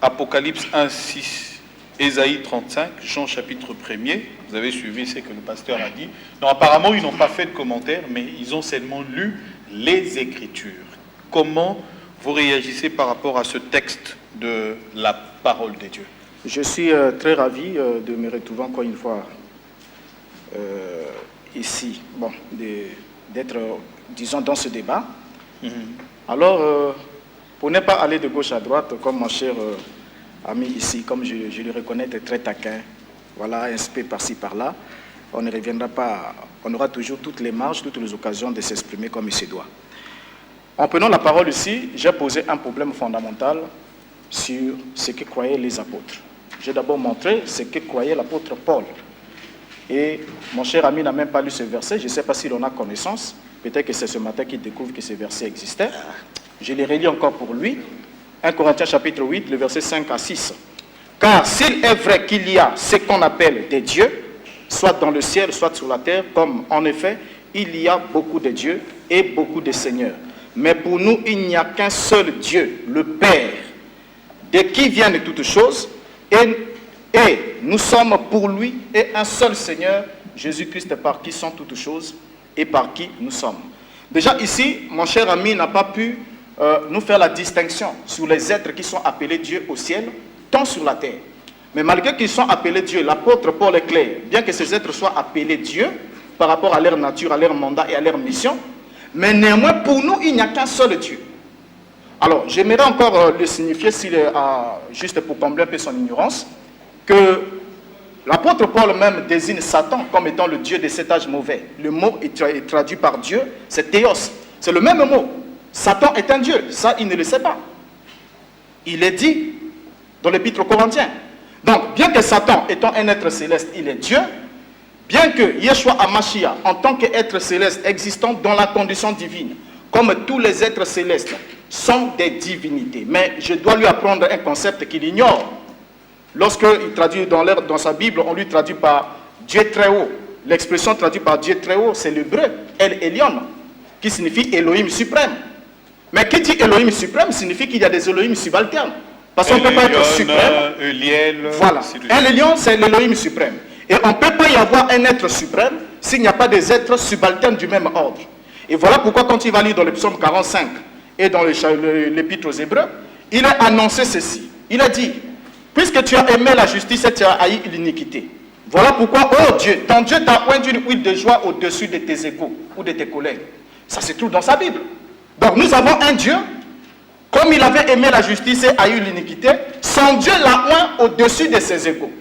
Apocalypse 1, 6, Ésaïe 35, Jean chapitre 1er. Vous avez suivi ce que le pasteur a dit. Non, apparemment, ils n'ont pas fait de commentaires, mais ils ont seulement lu les Écritures. Comment vous réagissez par rapport à ce texte de la parole de Dieu? Je suis très ravi de me retrouver encore une fois ici, d'être, disons, dans ce débat. Alors, pour ne pas aller de gauche à droite, comme mon cher ami ici, comme je le reconnais, est très taquin, voilà, un peu par-ci, par-là, on ne reviendra pas, on aura toujours toutes les marges, toutes les occasions de s'exprimer comme il se doit. En prenant la parole ici, j'ai posé un problème fondamental sur ce que croyaient les apôtres. J'ai d'abord montré ce que croyait l'apôtre Paul. Et mon cher ami n'a même pas lu ce verset, je ne sais pas s'il en a connaissance, peut-être que c'est ce matin qu'il découvre que ce verset existait. Je l'ai relis encore pour lui, 1 Corinthiens chapitre 8, le verset 5 à 6. Car s'il est vrai qu'il y a ce qu'on appelle des dieux, soit dans le ciel, soit sur la terre, comme en effet, il y a beaucoup de dieux et beaucoup de seigneurs. Mais pour nous, il n'y a qu'un seul Dieu, le Père, de qui viennent toutes choses, et nous sommes pour lui, et un seul Seigneur, Jésus-Christ, par qui sont toutes choses, et par qui nous sommes. Déjà ici, mon cher ami n'a pas pu nous faire la distinction sur les êtres qui sont appelés Dieu au ciel, tant sur la terre. Mais malgré qu'ils sont appelés Dieu, l'apôtre Paul est clair, bien que ces êtres soient appelés Dieu, par rapport à leur nature, à leur mandat et à leur mission, mais néanmoins, pour nous, il n'y a qu'un seul Dieu. Alors, j'aimerais encore le signifier, juste pour combler un peu son ignorance, que l'apôtre Paul même désigne Satan comme étant le Dieu de cet âge mauvais. Le mot est traduit par Dieu, c'est théos. C'est le même mot. Satan est un Dieu, ça il ne le sait pas. Il est dit dans l'épître aux Corinthiens. Donc, bien que Satan étant un être céleste, il est Dieu, bien que Yeshua HaMashiach, en tant qu'être céleste existant dans la condition divine, comme tous les êtres célestes, sont des divinités. Mais je dois lui apprendre un concept qu'il ignore. Lorsqu'il traduit dans sa Bible, on lui traduit par Dieu très haut. L'expression traduite par Dieu très haut, c'est l'hébreu, El Elyon, qui signifie Elohim suprême. Mais qui dit Elohim suprême signifie qu'il y a des Elohim subalternes. Parce qu'on ne peut pas être suprême. Voilà. Un Elion, c'est l'Élohim suprême. Et on ne peut pas y avoir un être suprême s'il n'y a pas des êtres subalternes du même ordre. Et voilà pourquoi quand il va lire dans le psaume 45 et dans l'épître aux Hébreux, il a annoncé ceci. Il a dit, puisque tu as aimé la justice et tu as haï l'iniquité, voilà pourquoi, oh Dieu, ton Dieu t'a oint d'une huile de joie au-dessus de tes égaux ou de tes collègues. Ça se trouve dans sa Bible. Donc nous avons un Dieu, comme il avait aimé la justice et haï l'iniquité, son Dieu l'a oint au-dessus de ses égaux.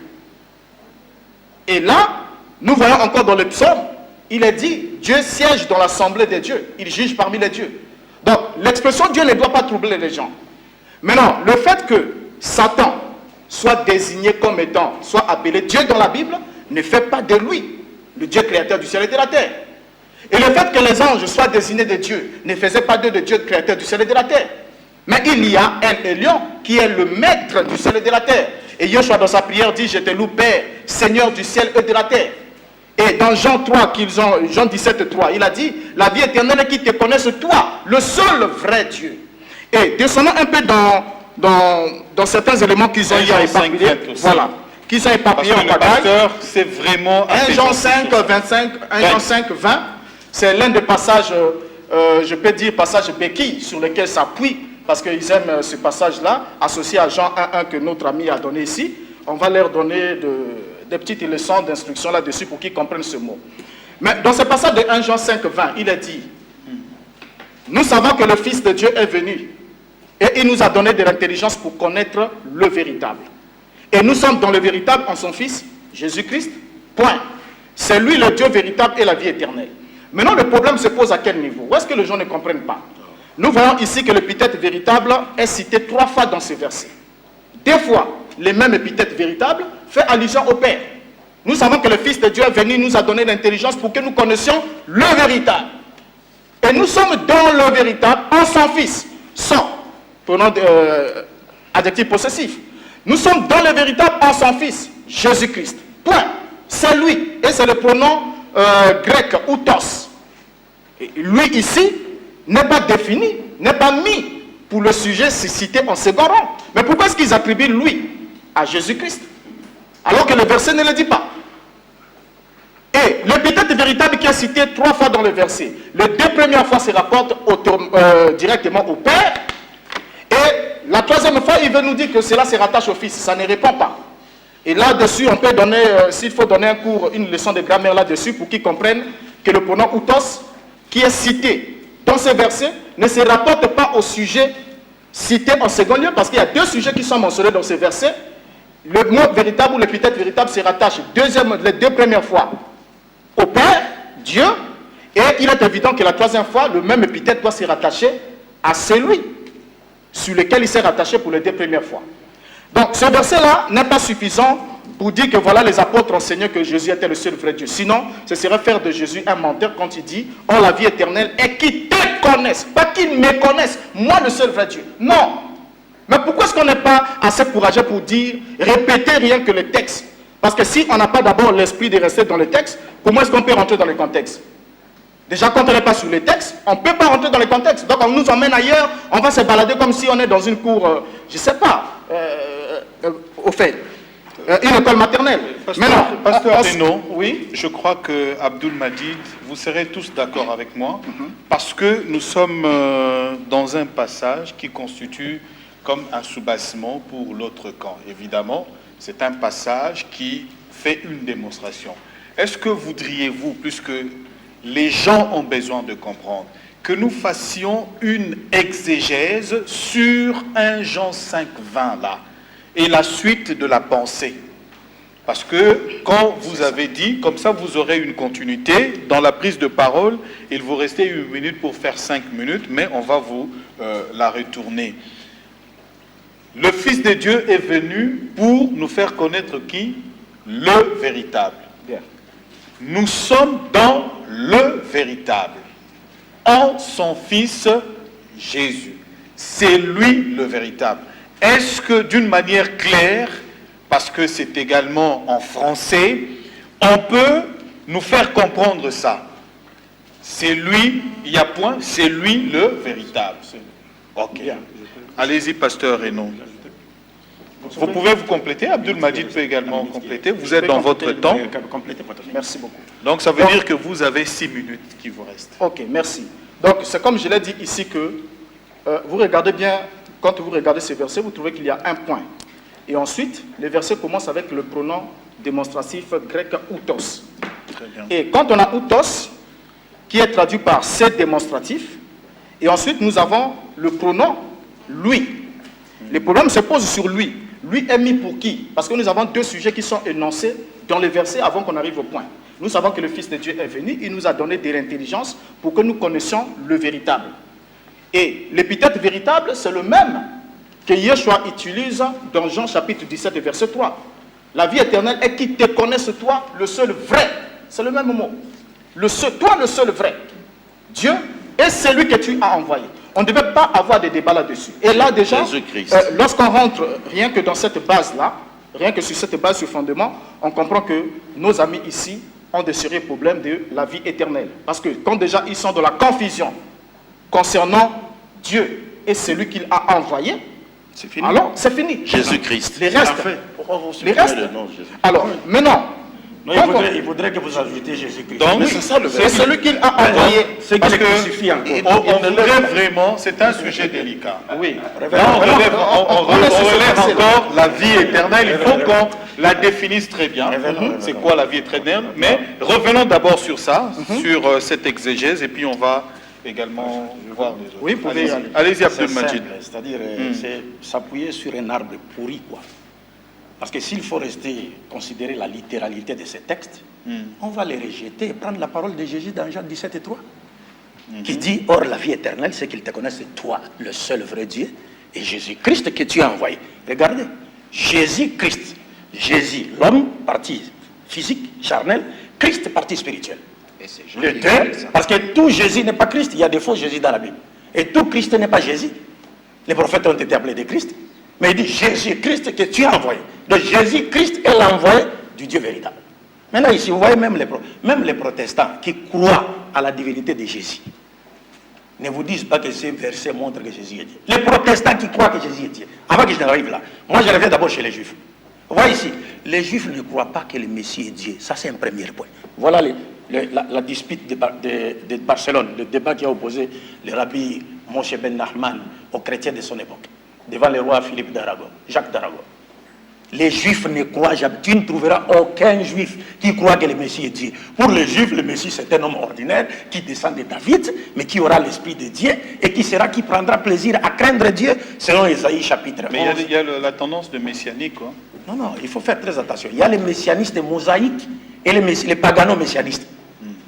Et là, nous voyons encore dans le psaume, il est dit, Dieu siège dans l'assemblée des dieux, il juge parmi les dieux. Donc l'expression Dieu ne doit pas troubler les gens. Maintenant, le fait que Satan soit désigné comme étant, soit appelé Dieu dans la Bible, ne fait pas de lui le Dieu créateur du ciel et de la terre. Et le fait que les anges soient désignés de Dieu ne faisait pas d'eux de Dieu créateur du ciel et de la terre. Mais il y a un Élion qui est le maître du ciel et de la terre. Et Yeshua dans sa prière dit, je te loue Père, Seigneur du ciel et de la terre. Et dans Jean 3, Jean 17, 3, il a dit, la vie éternelle est qu'ils te connaissent toi, le seul vrai Dieu. Et descendons un peu dans certains éléments qu'ils ont éparpillés. Voilà. Qu'ils ont éparpillés en bagaille. C'est vraiment 1 Jean 5, 25, 1 Jean 5, 20, c'est l'un des passages, je peux dire passage béquille, sur lequel s'appuie, parce qu'ils aiment ce passage-là, associé à Jean 1, que notre ami a donné ici. On va leur donner des petites leçons d'instruction là-dessus pour qu'ils comprennent ce mot. Mais dans ce passage de 1 Jean 5, 20, il est dit, nous savons que le Fils de Dieu est venu et il nous a donné de l'intelligence pour connaître le véritable. Et nous sommes dans le véritable en son Fils, Jésus-Christ, point. C'est lui le Dieu véritable et la vie éternelle. Maintenant, le problème se pose à quel niveau? Où est-ce que les gens ne comprennent pas? Nous voyons ici que l'épithète véritable est cité 3 fois dans ce verset. 2 fois, les mêmes épithètes véritables fait allusion au Père. Nous savons que le Fils de Dieu est venu, nous a donné l'intelligence pour que nous connaissions le véritable. Et nous sommes dans le véritable en son Fils. Son, prenons adjectif possessif. Nous sommes dans le véritable en son Fils, Jésus-Christ. Point. C'est lui. Et c'est le pronom grec, outos. Et lui ici n'est pas défini, n'est pas mis pour le sujet cité en second rang. Mais pourquoi est-ce qu'ils attribuent lui à Jésus-Christ, alors que le verset ne le dit pas? Et l'épithète véritable qui est cité 3 fois dans le verset, les 2 premières fois se rapportent directement au Père, et la 3e fois il veut nous dire que cela se rattache au Fils. Ça ne répond pas. Et là-dessus, on peut donner, s'il faut donner un cours, une leçon de grammaire là-dessus pour qu'ils comprennent que le pronom outos qui est cité dans ce verset ne se rapporte pas au sujet cité en second lieu, parce qu'il y a 2 sujets qui sont mentionnés dans ce verset. Le mot véritable ou l'épithète véritable se rattache les 2 premières fois au Père, Dieu, et il est évident que la 3e fois, le même épithète doit se rattacher à celui sur lequel il s'est rattaché pour les 2 premières fois. Donc ce verset-là n'est pas suffisant pour dire que voilà, les apôtres enseignaient que Jésus était le seul vrai Dieu. Sinon, ce serait faire de Jésus un menteur quand il dit « Oh, la vie éternelle est qu'ils te connaissent, pas qu'ils me connaissent, moi le seul vrai Dieu. » Non. Mais pourquoi est-ce qu'on n'est pas assez courageux pour dire, répéter rien que le texte? Parce que si on n'a pas d'abord l'esprit de rester dans le texte, comment est-ce qu'on peut rentrer dans le contexte? Déjà, quand on n'est pas sur les textes, on ne peut pas rentrer dans le contexte. Donc on nous emmène ailleurs, on va se balader comme si on est dans une cour, je ne sais pas, au fait, une école maternelle. Pasteur Renaud, oui? Je crois que Abdul Majid, vous serez tous d'accord avec moi, parce que nous sommes dans un passage qui constitue comme un soubassement pour l'autre camp. Évidemment, c'est un passage qui fait une démonstration. Est-ce que voudriez-vous, puisque les gens ont besoin de comprendre, que nous fassions une exégèse sur 1 Jean 5, 20 là, et la suite de la pensée? Parce que quand vous avez dit, comme ça vous aurez une continuité, dans la prise de parole, il vous restait 1 minute pour faire 5 minutes, mais on va vous la retourner. Le Fils de Dieu est venu pour nous faire connaître qui? Le véritable. Bien. Nous sommes dans le véritable, en son Fils Jésus. C'est lui le véritable. Est-ce que d'une manière claire, parce que c'est également en français, on peut nous faire comprendre ça? C'est lui, il y a point, c'est lui le véritable. Ok. Allez-y, pasteur Renaud. Vous pouvez vous compléter, Abdul Majid peut également compléter. Vous êtes dans votre temps. Merci beaucoup. Donc ça veut dire que vous avez 6 minutes qui vous restent. Ok, merci. Donc c'est comme je l'ai dit ici que vous regardez bien, quand vous regardez ces versets, vous trouvez qu'il y a un point. Et ensuite, les versets commencent avec le pronom démonstratif grec outos. Très bien. Et quand on a outos, qui est traduit par c'est démonstratif, et ensuite nous avons le pronom lui. Le problème se pose sur lui. Lui est mis pour qui? Parce que nous avons deux sujets qui sont énoncés dans les versets avant qu'on arrive au point. Nous savons que le Fils de Dieu est venu, il nous a donné de l'intelligence pour que nous connaissions le véritable. Et l'épithète véritable, c'est le même que Yeshua utilise dans Jean chapitre 17, verset 3. La vie éternelle est qu'ils te connaissent toi, le seul vrai. C'est le même mot. Toi, le seul vrai. Dieu est celui que tu as envoyé. On ne devait pas avoir de débat là-dessus. Et là, déjà, lorsqu'on rentre rien que dans cette base-là, rien que sur cette base, sur fondement, on comprend que nos amis ici ont de sérieux problèmes de la vie éternelle. Parce que quand déjà ils sont dans la confusion concernant Dieu et celui qu'il a envoyé, c'est fini. Alors, c'est fini. Jésus-Christ. Les restes. Les restes. Alors, maintenant, non, il faudrait que vous ajoutiez Jésus-Christ. Donc, c'est celui qu'il a envoyé. C'est qui crucifie encore. On voudrait vraiment, c'est un sujet délicat. Oui. Là, on relève encore la vie éternelle. Il faut qu'on la définisse très bien. C'est quoi la vie éternelle? Mais revenons d'abord sur ça, sur cette exégèse, et puis on va également voir les autres. Oui, vous pouvez allez-y, Abdul Majid. C'est-à-dire, c'est s'appuyer sur un arbre pourri, quoi. Parce que s'il faut considérer la littéralité de ces textes, on va les rejeter et prendre la parole de Jésus dans Jean 17 et 3, qui dit, or la vie éternelle, c'est qu'ils te connaissent toi, le seul vrai Dieu, et Jésus-Christ que tu as envoyé. Regardez, Jésus-Christ, Jésus, l'homme, partie physique, charnelle, Christ, partie spirituelle. Le deux, parce que tout Jésus n'est pas Christ, il y a des faux Jésus dans la Bible. Et tout Christ n'est pas Jésus. Les prophètes ont été appelés de Christ. Mais il dit Jésus-Christ que tu as envoyé. Donc Jésus-Christ est l'envoyé du Dieu véritable. Maintenant ici, vous voyez même les protestants qui croient à la divinité de Jésus. Ne vous disent pas que ces versets montrent que Jésus est Dieu. Les protestants qui croient que Jésus est Dieu. Avant que je n'arrive là, moi je reviens d'abord chez les Juifs. Vous voyez ici, les Juifs ne croient pas que le Messie est Dieu. Ça c'est un premier point. Voilà la dispute de Barcelone, le débat qui a opposé le rabbi Moshe ben Nachman aux chrétiens de son époque, devant le roi Philippe d'Aragon, Jacques d'Aragon. Les Juifs ne croient jamais. Tu ne trouveras aucun Juif qui croit que le Messie est Dieu. Pour les Juifs, le Messie c'est un homme ordinaire qui descend de David, mais qui aura l'esprit de Dieu et qui prendra plaisir à craindre Dieu, selon Ésaïe chapitre 11. Mais il y a la tendance de messianique, quoi. Non, il faut faire très attention. Il y a les messianistes mosaïques et les pagano-messianistes.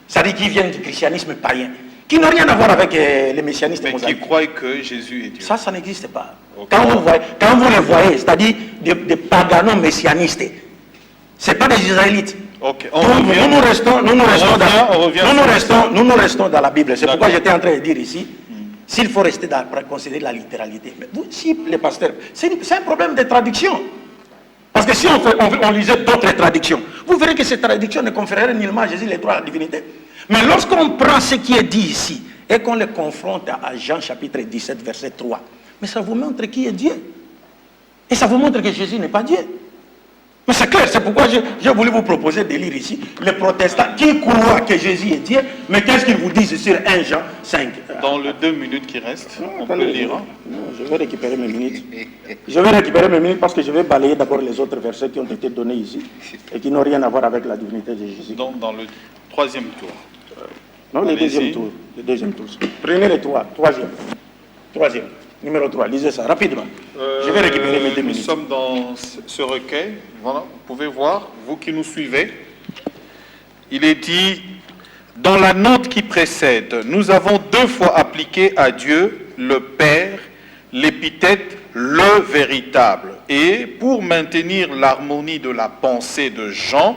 C'est-à-dire qui viennent du christianisme païen, qui n'ont rien à voir avec les messianistes mosaïques. Mais qui croient que Jésus est Dieu. Ça n'existe pas. Okay. Quand vous les voyez, c'est-à-dire des pagano-messianistes, ce n'est pas des Israélites. Okay. Nous nous restons dans la Bible. C'est pourquoi j'étais en train de dire ici, s'il faut rester dans considérer la littéralité. Mais vous, si les pasteurs, c'est un problème de traduction. Parce que si on lisait d'autres traductions, vous verrez que ces traductions ne conféreraient nullement à Jésus les droits à la divinité. Mais lorsqu'on prend ce qui est dit ici et qu'on le confronte à Jean chapitre 17, verset 3, mais ça vous montre qui est Dieu. Et ça vous montre que Jésus n'est pas Dieu. Mais c'est clair, c'est pourquoi j'ai voulu vous proposer de lire ici les protestants qui croient que Jésus est Dieu, mais qu'est-ce qu'ils vous disent sur 1 Jean 5? Dans les 2 minutes qui restent, on peut lire. Non, je vais récupérer mes minutes. Je vais récupérer mes minutes parce que je vais balayer d'abord les autres versets qui ont été donnés ici et qui n'ont rien à voir avec la divinité de Jésus. Donc dans le 3e tour. Non, le deuxième tour. Le deuxième tour. Prenez le 3, troisième. Numéro 3, lisez ça rapidement. Je vais récupérer mes 2 minutes. Nous sommes dans ce recueil. Voilà, vous pouvez voir, vous qui nous suivez. Il est dit, dans la note qui précède, nous avons 2 fois appliqué à Dieu, le Père, l'épithète le véritable. Et pour maintenir l'harmonie de la pensée de Jean,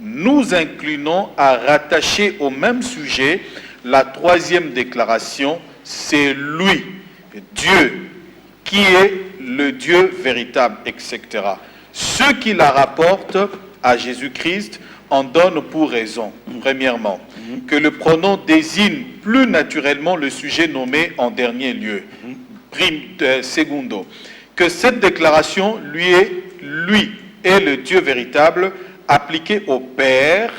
nous inclinons à rattacher au même sujet la 3e déclaration, c'est lui, Dieu, qui est le Dieu véritable, etc. Ceux qui la rapportent à Jésus-Christ en donnent pour raison, premièrement, que le pronom désigne plus naturellement le sujet nommé en dernier lieu, secondo, que cette déclaration lui est le Dieu véritable, appliqué au Père,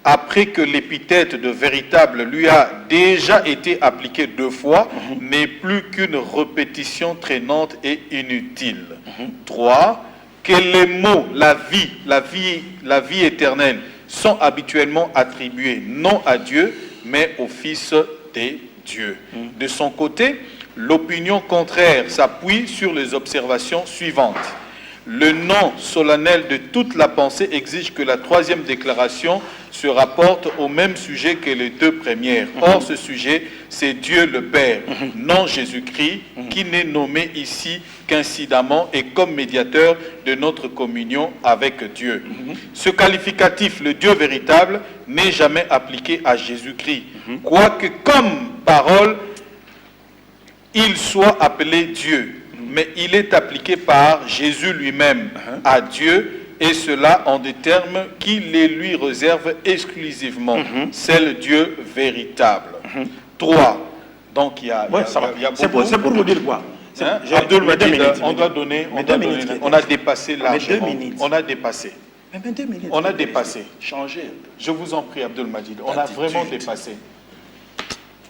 après que l'épithète de véritable lui a déjà été appliquée 2 fois, n'est plus qu'une répétition traînante et inutile. 3. Que les mots, la vie éternelle, sont habituellement attribués non à Dieu, mais au Fils des dieux. De son côté, l'opinion contraire s'appuie sur les observations suivantes. Le nom solennel de toute la pensée exige que la 3e déclaration se rapporte au même sujet que les 2 premières. Or, ce sujet, c'est Dieu le Père, non Jésus-Christ, qui n'est nommé ici qu'incidemment et comme médiateur de notre communion avec Dieu. Ce qualificatif, le Dieu véritable, n'est jamais appliqué à Jésus-Christ, quoique comme parole, il soit appelé Dieu. Mais il est appliqué par Jésus lui-même à Dieu, et cela en des termes qui les lui réservent exclusivement. C'est le Dieu véritable. 3. Donc il y a, Ouais, il y a c'est beaucoup. pour vous dire quoi? Abdul Mais 2 Majid, minutes, on doit donner, on a dépassé largement. On a dépassé. Mais 2 minutes. On a dépassé. Changez. Je vous en prie, Abdul Majid. On a vraiment dépassé.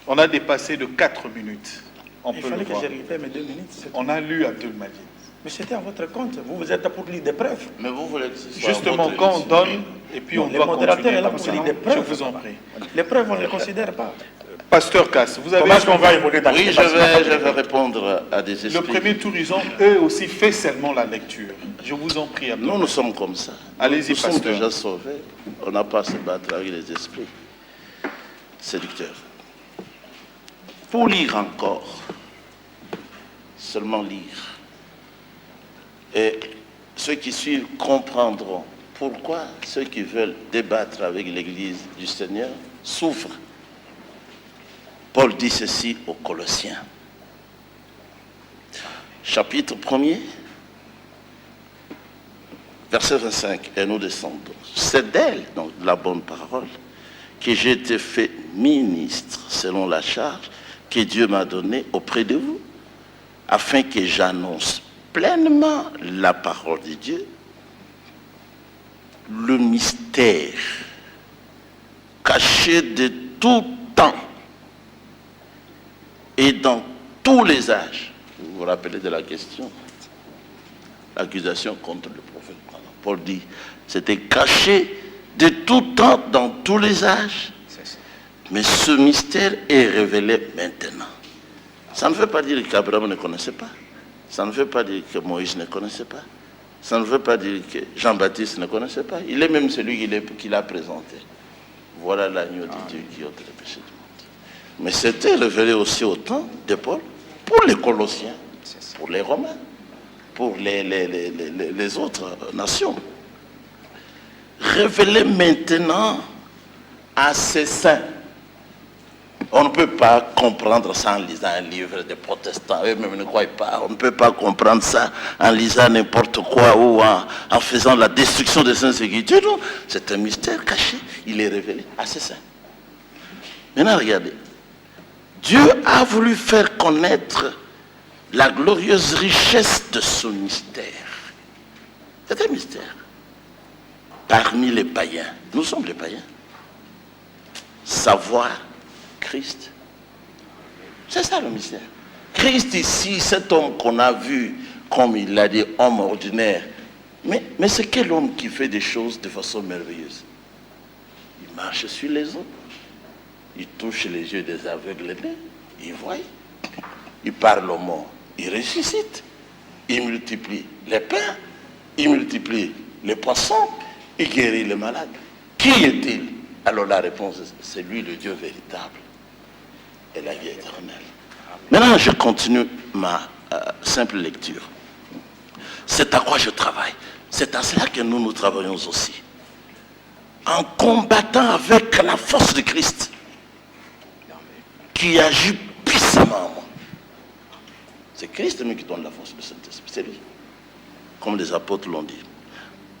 On a dépassé de 4 minutes. On Il peut fallait le que voir. je récupère mes 2 minutes. On a lu Abdul Majid. Mais c'était à votre compte. Vous êtes là pour lire des preuves. Mais vous voulez que ce soit Justement, votre quand on émission. donne, et puis Non, on les doit modérateurs continuer est là comme pour ça. lire des preuves. Je vous en prie. Les preuves, on ne les considère pas. Pasteur Cass, vous avez... Comment est-ce qu'on va évoluer dans Oui, le je vais répondre à des esprits. Le premier tour, ils ont eux aussi fait seulement la lecture. Je vous en prie, Abdul. Nous sommes comme ça. Allez-y, Nous sommes pasteur. déjà sauvés. On n'a pas à se battre avec les esprits séducteurs. Pour lire encore, seulement lire. Et ceux qui suivent comprendront pourquoi ceux qui veulent débattre avec l'Église du Seigneur souffrent. Paul dit ceci aux Colossiens. Chapitre 1er, verset 25, et nous descendons. C'est d'elle, donc la bonne parole, que j'ai été fait ministre selon la charge que Dieu m'a donnée auprès de vous, afin que j'annonce pleinement la parole de Dieu, le mystère caché de tout temps et dans tous les âges. Vous vous rappelez de la question? L'accusation contre le prophète. Paul dit, c'était caché de tout temps dans tous les âges. Mais ce mystère est révélé maintenant. Ça ne veut pas dire qu'Abraham ne connaissait pas. Ça ne veut pas dire que Moïse ne connaissait pas. Ça ne veut pas dire que Jean-Baptiste ne connaissait pas. Il est même celui qui l'a présenté. Voilà l'agneau de Dieu qui ôte le péché du monde. Mais c'était révélé aussi au temps de Paul, pour les Colossiens, pour les Romains, pour les autres nations. Révélé maintenant à ses saints. On ne peut pas comprendre ça en lisant un livre des protestants. Eux-mêmes ne croient pas. On ne peut pas comprendre ça en lisant n'importe quoi ou en faisant la destruction des saints écritures. Non, c'est un mystère caché. Il est révélé à ses saints. Maintenant, regardez. Dieu a voulu faire connaître la glorieuse richesse de ce mystère. C'est un mystère. Parmi les païens, nous sommes les païens. Savoir Christ. C'est ça le mystère. Christ ici, cet homme qu'on a vu, comme il l'a dit, homme ordinaire. Mais c'est quel homme qui fait des choses de façon merveilleuse? Il marche sur les eaux. Il touche les yeux des aveugles, il voit. Il parle aux morts, il ressuscite. Il multiplie les pains, il multiplie les poissons, il guérit les malades. Qui est-il? Alors la réponse, c'est lui le Dieu véritable et la vie éternelle. Maintenant, je continue ma simple lecture. C'est à quoi je travaille. C'est à cela que nous travaillons aussi. En combattant avec la force de Christ, qui agit puissamment en moi. C'est Christ même qui donne la force de Saint-Esprit. C'est lui. Comme les apôtres l'ont dit.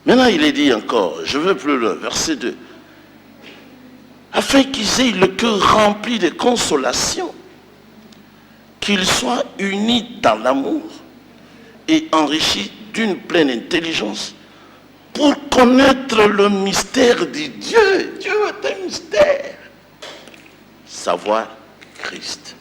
Maintenant, il est dit encore, je veux plus loin, verset 2. Afin qu'ils aient le cœur rempli de consolation, qu'ils soient unis dans l'amour et enrichi d'une pleine intelligence pour connaître le mystère de Dieu. Dieu est un mystère. Savoir Christ.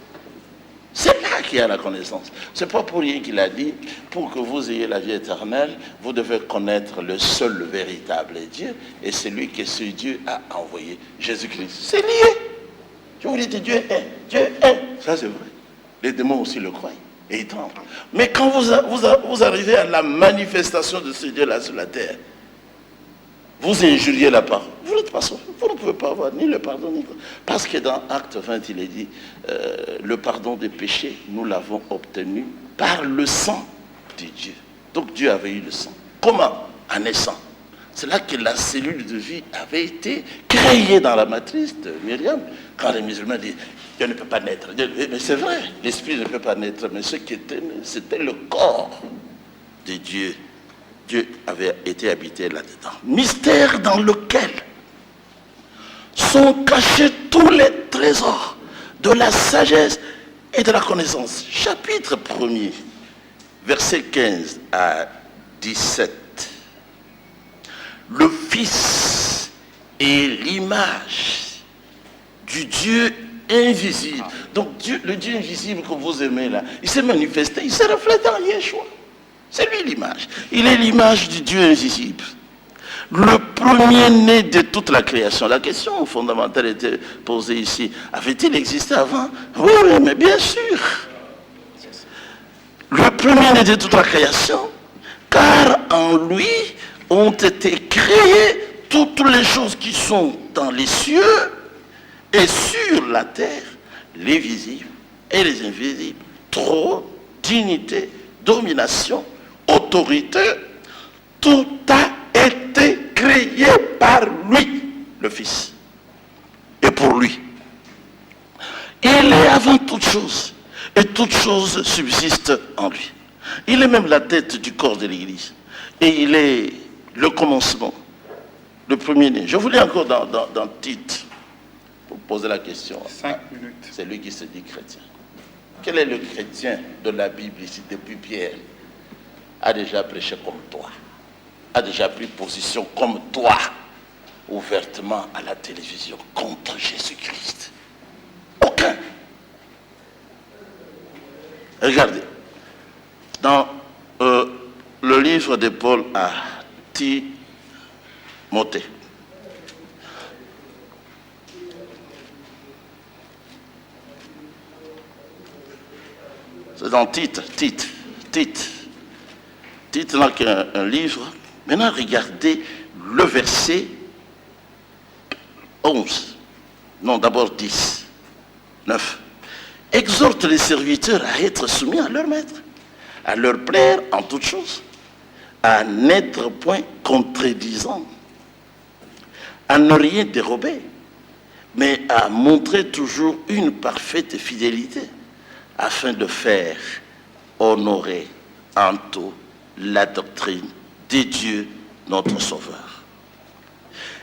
C'est là qu'il y a la connaissance. Ce n'est pas pour rien qu'il a dit, pour que vous ayez la vie éternelle, vous devez connaître le seul, le véritable Dieu, et celui que ce Dieu a envoyé, Jésus-Christ. C'est lié. Je vous dis, Dieu est. Dieu est. Ça c'est vrai. Les démons aussi le croient. Et ils tremblent. Mais quand vous arrivez à la manifestation de ce Dieu-là sur la terre, vous injuriez la parole. Vous n'êtes pas sauvé. Vous ne pouvez pas avoir ni le pardon, ni quoi. Parce que dans Acte 20, il est dit, le pardon des péchés, nous l'avons obtenu par le sang de Dieu. Donc Dieu avait eu le sang. Comment? En naissant. C'est là que la cellule de vie avait été créée dans la matrice de Myriam. Quand les musulmans disent, Dieu ne peut pas naître. Mais c'est vrai, l'esprit ne peut pas naître. Mais ce qui était né, c'était le corps de Dieu. Dieu avait été habité là-dedans. Mystère dans lequel sont cachés tous les trésors de la sagesse et de la connaissance. Chapitre 1er, versets 15 à 17. Le Fils est l'image du Dieu invisible. Donc Dieu, le Dieu invisible que vous aimez là, il s'est manifesté, il s'est reflété en Yeshua. C'est lui l'image. Il est l'image du Dieu invisible. Le premier-né de toute la création. La question fondamentale était posée ici. Avait-il existé avant? Oui, mais bien sûr. Le premier-né de toute la création, car en lui ont été créées toutes les choses qui sont dans les cieux et sur la terre, les visibles et les invisibles, trône, dignité, domination, autorité, tout a été créé par lui, le Fils, et pour lui. Il est avant toute chose, et toute chose subsiste en lui. Il est même la tête du corps de l'Église, et il est le commencement, le premier-né. Je voulais encore dans Tite, pour poser la question. 5 minutes. C'est lui qui se dit chrétien. Quel est le chrétien de la Bible ici depuis Pierre? A déjà prêché comme toi, a déjà pris position comme toi, ouvertement à la télévision contre Jésus-Christ. Aucun. Regardez, dans le livre de Paul à Timothée, c'est dans Tite là qu'il y a un livre. Maintenant, regardez le verset 11. Non, d'abord 10. 9. Exhorte les serviteurs à être soumis à leur maître, à leur plaire en toutes choses, à n'être point contredisant, à ne rien dérober, mais à montrer toujours une parfaite fidélité, afin de faire honorer en tout la doctrine de Dieu, notre Sauveur.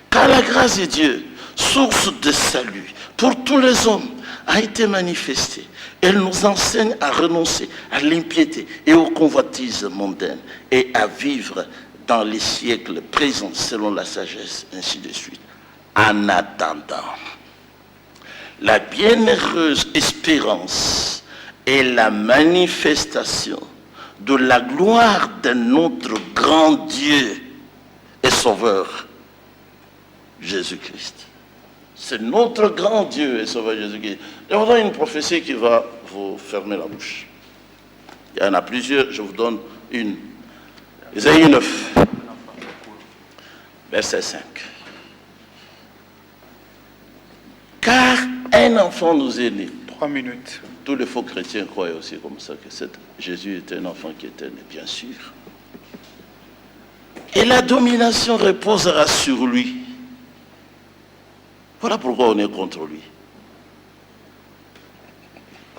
Car la grâce de Dieu, source de salut pour tous les hommes, a été manifestée. Elle nous enseigne à renoncer à l'impiété et aux convoitises mondaines et à vivre dans les siècles présents selon la sagesse, ainsi de suite. En attendant la bienheureuse espérance et la manifestation de la gloire de notre grand Dieu et Sauveur, Jésus-Christ. C'est notre grand Dieu et Sauveur Jésus-Christ. Je vous donne une prophétie qui va vous fermer la bouche. Il y en a plusieurs, je vous donne une. Ésaïe 9, verset 5. Car un enfant nous est né. 3 minutes. Tous les faux chrétiens croyaient aussi comme ça que Jésus était un enfant qui était né, bien sûr. Et la domination reposera sur lui. Voilà pourquoi on est contre lui.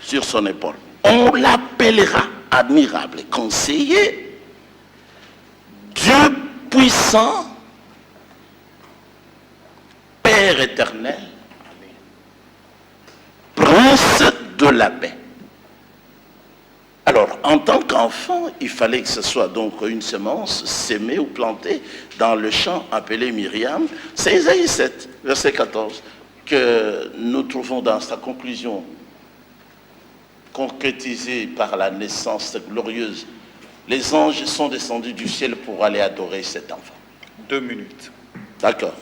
Sur son épaule. On l'appellera admirable, conseiller, Dieu puissant, Père éternel, Prince de la paix. Alors, Alors, en tant qu'enfant, il fallait que ce soit donc une semence sémée ou plantée dans le champ appelé Myriam. C'est Isaïe 7, verset 14, que nous trouvons dans sa conclusion, concrétisée par la naissance glorieuse. Les anges sont descendus du ciel pour aller adorer cet enfant. 2 minutes. D'accord.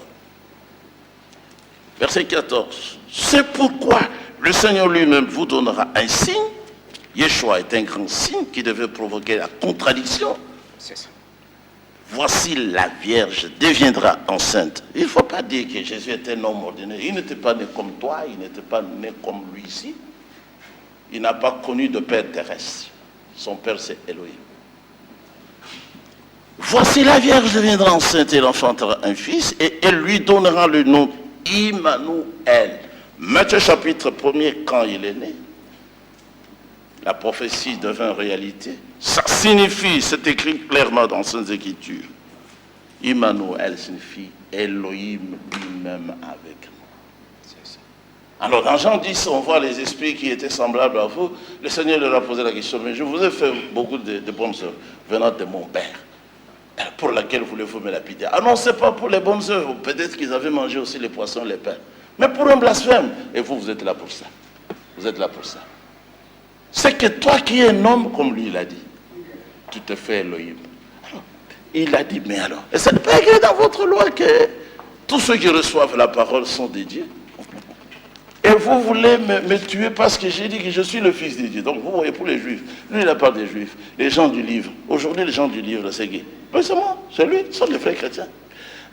Verset 14. C'est pourquoi le Seigneur lui-même vous donnera un signe. Yeshua est un grand signe qui devait provoquer la contradiction. C'est ça. Voici la Vierge deviendra enceinte. Il ne faut pas dire que Jésus est un homme ordinaire. Il n'était pas né comme toi, il n'était pas né comme lui ici. Il n'a pas connu de père terrestre. Son père, c'est Elohim. Voici la Vierge deviendra enceinte et l'enfantera un fils et elle lui donnera le nom Immanuel. Matthieu chapitre 1er, quand il est né, la prophétie devint réalité. Ça signifie, c'est écrit clairement dans ces Écritures. Immanuel signifie Elohim lui-même avec nous. Alors dans Jean 10, on voit les esprits qui étaient semblables à vous. Le Seigneur leur a posé la question, mais je vous ai fait beaucoup de bonnes œuvres venant de mon Père. Pour laquelle voulez-vous me lapider? Ah non, ce n'est pas pour les bonnes œuvres. Peut-être qu'ils avaient mangé aussi les poissons, les pains. Mais pour un blasphème. Et vous, vous êtes là pour ça. Vous êtes là pour ça. C'est que toi qui es un homme, comme lui il a dit, tu te fais Elohim. Alors, il a dit, mais alors, et ça n'est pas écrit dans votre loi que tous ceux qui reçoivent la parole sont des dieux. Et vous voulez me tuer parce que j'ai dit que je suis le fils de Dieu. Donc vous voyez, pour les juifs, lui il n'a pas des juifs, les gens du livre. Aujourd'hui, les gens du livre, c'est qui? Mais c'est moi, c'est lui, ce sont des frères chrétiens.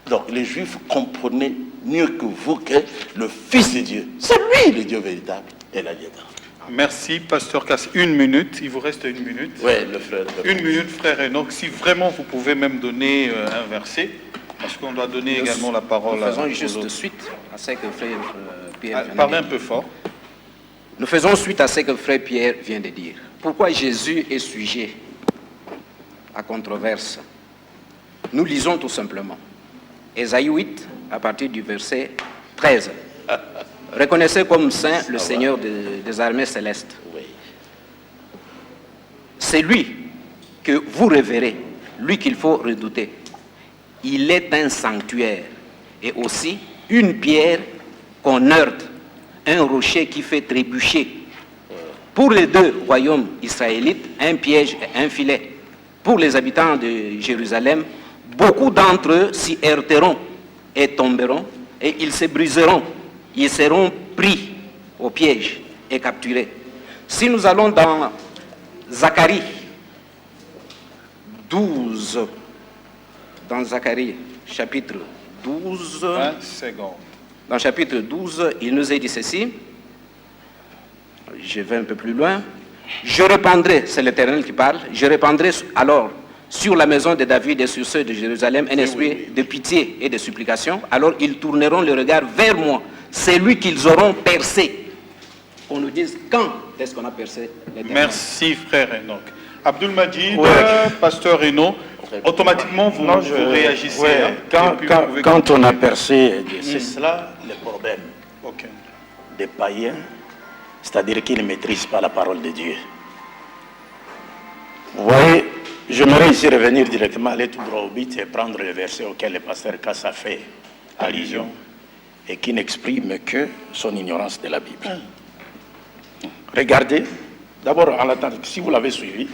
Donc les juifs comprenaient mieux que vous que le fils de Dieu. C'est lui le Dieu véritable et la liédin. Merci, pasteur Cass. 1 minute, il vous reste 1 minute. Oui, le frère. 1 minute, frère Enoch. Si vraiment vous pouvez même donner un verset, parce qu'on doit donner également la parole nous faisons aux juste autres. suite à ce que frère Pierre vient de Parlez un dire. peu fort. Nous faisons suite à ce que frère Pierre vient de dire. Pourquoi Jésus est sujet à controverse? Nous lisons tout simplement Ésaïe 8 à partir du verset 13. Reconnaissez comme saint le Seigneur des armées célestes. Oui. C'est lui que vous révérez, lui qu'il faut redouter. Il est un sanctuaire et aussi une pierre qu'on heurte, un rocher qui fait trébucher. Pour les 2 royaumes israélites, un piège et un filet. Pour les habitants de Jérusalem, beaucoup d'entre eux s'y heurteront et tomberont et ils se briseront. Ils seront pris au piège et capturés. Si nous allons dans Zacharie 12, dans Zacharie chapitre 12, 20 secondes. dans chapitre 12, il nous est dit ceci. Je vais un peu plus loin. Je répandrai, c'est l'Éternel qui parle, je répandrai alors sur la maison de David et sur ceux de Jérusalem un esprit de pitié et de supplication. Alors ils tourneront le regard vers moi. C'est lui qu'ils auront percé. On nous dise quand est-ce qu'on a percé l'Éternel. Merci, frère Enoch. Abdul Majid, Ouais. pasteur Eno, automatiquement vous, vous réagissez. ouais, hein, et puis vous pouvez quand on a continuer. percé, c'est cela le problème Ok. des païens, c'est-à-dire qu'ils ne maîtrisent pas la parole de Dieu. Vous voyez, j'aimerais ici revenir directement, aller tout droit au but et prendre le verset auquel le pasteur Cass a fait allusion et qui n'exprime que son ignorance de la Bible. Regardez, d'abord en attendant, si vous l'avez suivi,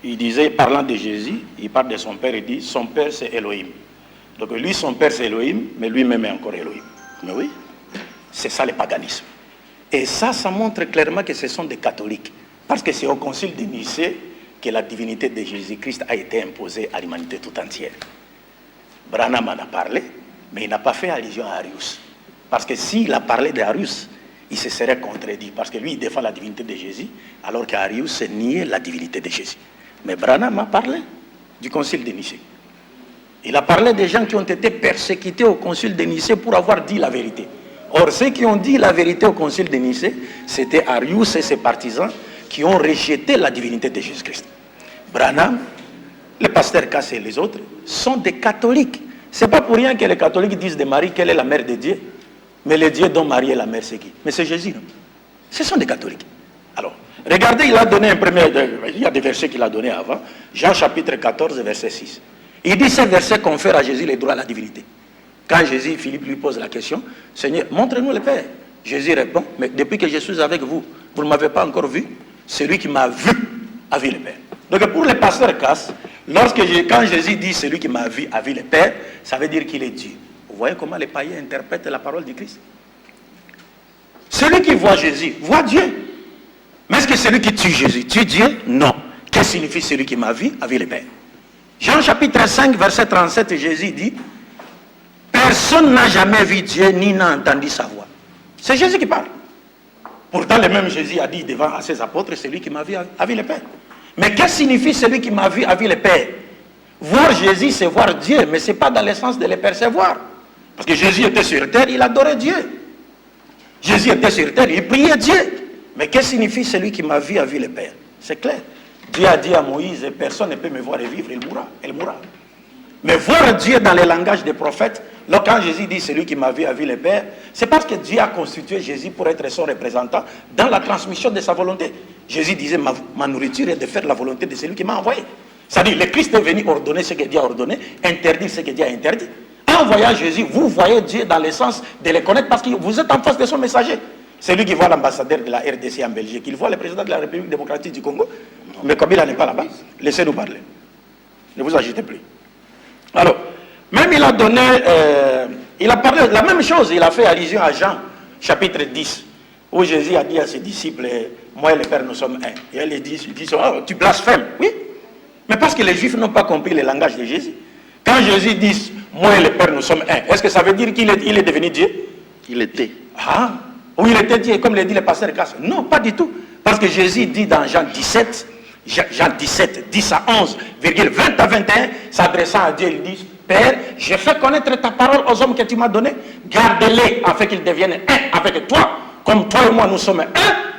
il disait, parlant de Jésus, il parle de son père, il dit, son père c'est Elohim. Donc lui, son père c'est Elohim, mais lui-même est encore Elohim. Mais oui, c'est ça le paganisme. Et ça montre clairement que ce sont des catholiques. Parce que c'est au concile de Nicée que la divinité de Jésus-Christ a été imposée à l'humanité tout entière. Branham en a parlé, mais il n'a pas fait allusion à Arius. Parce que s'il a parlé d'Arius, il se serait contredit. Parce que lui, il défend la divinité de Jésus, alors qu'Arius niait la divinité de Jésus. Mais Branham a parlé du concile de Nicée. Il a parlé des gens qui ont été persécutés au concile de Nicée pour avoir dit la vérité. Or, ceux qui ont dit la vérité au concile de Nicée, c'était Arius et ses partisans qui ont rejeté la divinité de Jésus-Christ. Branham, le pasteur Cass et les autres sont des catholiques. Ce n'est pas pour rien que les catholiques disent de Marie qu'elle est la mère de Dieu. Mais le Dieu dont Marie est la mère, c'est qui? Mais c'est Jésus, non? Ce sont des catholiques. Alors, Regardez, il a donné il y a des versets qu'il a donnés avant. Jean chapitre 14, verset 6. Il dit, ce verset confère à Jésus les droits à la divinité. Quand Philippe lui pose la question, Seigneur, montre-nous le Père. Jésus répond, mais depuis que je suis avec vous, vous ne m'avez pas encore vu. Celui qui m'a vu a vu le Père. Donc pour les pasteurs Casse, quand Jésus dit celui qui m'a vu a vu le Père, ça veut dire qu'il est Dieu. Vous voyez comment les païens interprètent la parole du Christ? Celui qui voit Jésus voit Dieu. Mais est-ce que celui qui tue Jésus tue Dieu? Non. Qu'est-ce que signifie celui qui m'a vu a vu le Père? Jean chapitre 5, verset 37, Jésus dit, personne n'a jamais vu Dieu ni n'a entendu sa voix. C'est Jésus qui parle. Pourtant, le même Jésus a dit devant à ses apôtres, celui qui m'a vu a vu le Père. Mais qu'est-ce que signifie celui qui m'a vu a vu le Père? Voir Jésus, c'est voir Dieu, mais ce n'est pas dans le sens de le percevoir. Parce que Jésus était sur terre, il adorait Dieu. Jésus était sur terre, il priait Dieu. Mais qu'est-ce que signifie celui qui m'a vu a vu le Père? C'est clair. Dieu a dit à Moïse, personne ne peut me voir et vivre, il mourra. Mais voir Dieu dans le langage des prophètes, là, quand Jésus dit celui qui m'a vu a vu le Père, c'est parce que Dieu a constitué Jésus pour être son représentant dans la transmission de sa volonté. Jésus disait, ma nourriture est de faire la volonté de celui qui m'a envoyé. C'est-à-dire, le Christ est venu ordonner ce que Dieu a ordonné, interdire ce que Dieu a interdit. En voyant Jésus, vous voyez Dieu dans le sens de le connaître parce que vous êtes en face de son messager. Celui qui voit l'ambassadeur de la RDC en Belgique, il voit le président de la République démocratique du Congo, mais comme il n'est pas là-bas, laissez-nous parler. Ne vous agitez plus. Alors, même il a donné, il a parlé la même chose, il a fait allusion à Jean, chapitre 10, où Jésus a dit à ses disciples, moi et le Père nous sommes un. Et les disent, oh, tu blasphèmes. Oui, mais parce que les Juifs n'ont pas compris le langage de Jésus. Quand Jésus dit, moi et le Père nous sommes un, est-ce que ça veut dire qu'il est devenu Dieu? Il était. Ah, oui, il était Dieu, comme le dit le pasteur Casse. Non, pas du tout. Parce que Jésus dit dans Jean 17, 10 à 11, 20 à 21, s'adressant à Dieu, il dit, Père, j'ai fait connaître ta parole aux hommes que tu m'as donnés, garde-les afin qu'ils deviennent un avec toi, comme toi et moi nous sommes un,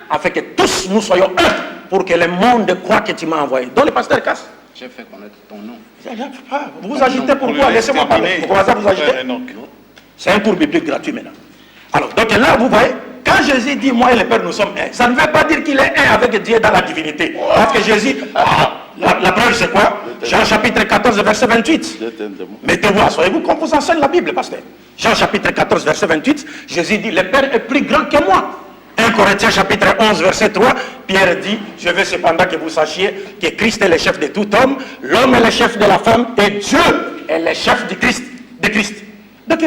afin que tous nous soyons un, pour que le monde croit que tu m'as envoyé. Donc le pasteur Casse. J'ai fait connaître ton nom. Vous vous agitez pourquoi? Laissez-moi parler. Pourquoi ça vous agitez? C'est un cours biblique gratuit maintenant. Alors, donc là, vous voyez, quand Jésus dit, moi et le Père, nous sommes un, ça ne veut pas dire qu'il est un avec Dieu dans la divinité. Parce que Jésus, la preuve c'est quoi? Jean chapitre 14, verset 28. Mettez-vous, soyez-vous qu'on vous enseigne la Bible, pasteur. Jean chapitre 14, verset 28, Jésus dit, le Père est plus grand que moi. 1 Corinthiens chapitre 11, verset 3, Pierre dit, je veux cependant que vous sachiez que Christ est le chef de tout homme, l'homme est le chef de la femme, et Dieu est le chef de Christ. Donc,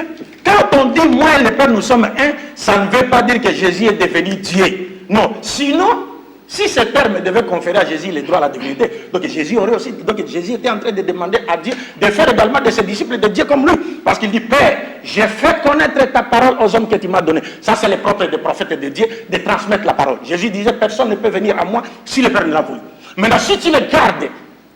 quand on dit, moi et le Père, nous sommes un, ça ne veut pas dire que Jésus est devenu Dieu. Non, sinon, si ce terme devait conférer à Jésus les droits à la divinité, donc Jésus aurait aussi, donc Jésus était en train de demander à Dieu de faire également de ses disciples de Dieu comme lui. Parce qu'il dit, Père, j'ai fait connaître ta parole aux hommes que tu m'as donné. Ça, c'est le propre des prophètes de Dieu, de transmettre la parole. Jésus disait, personne ne peut venir à moi si le Père ne l'a voulu. Maintenant, si tu le gardes,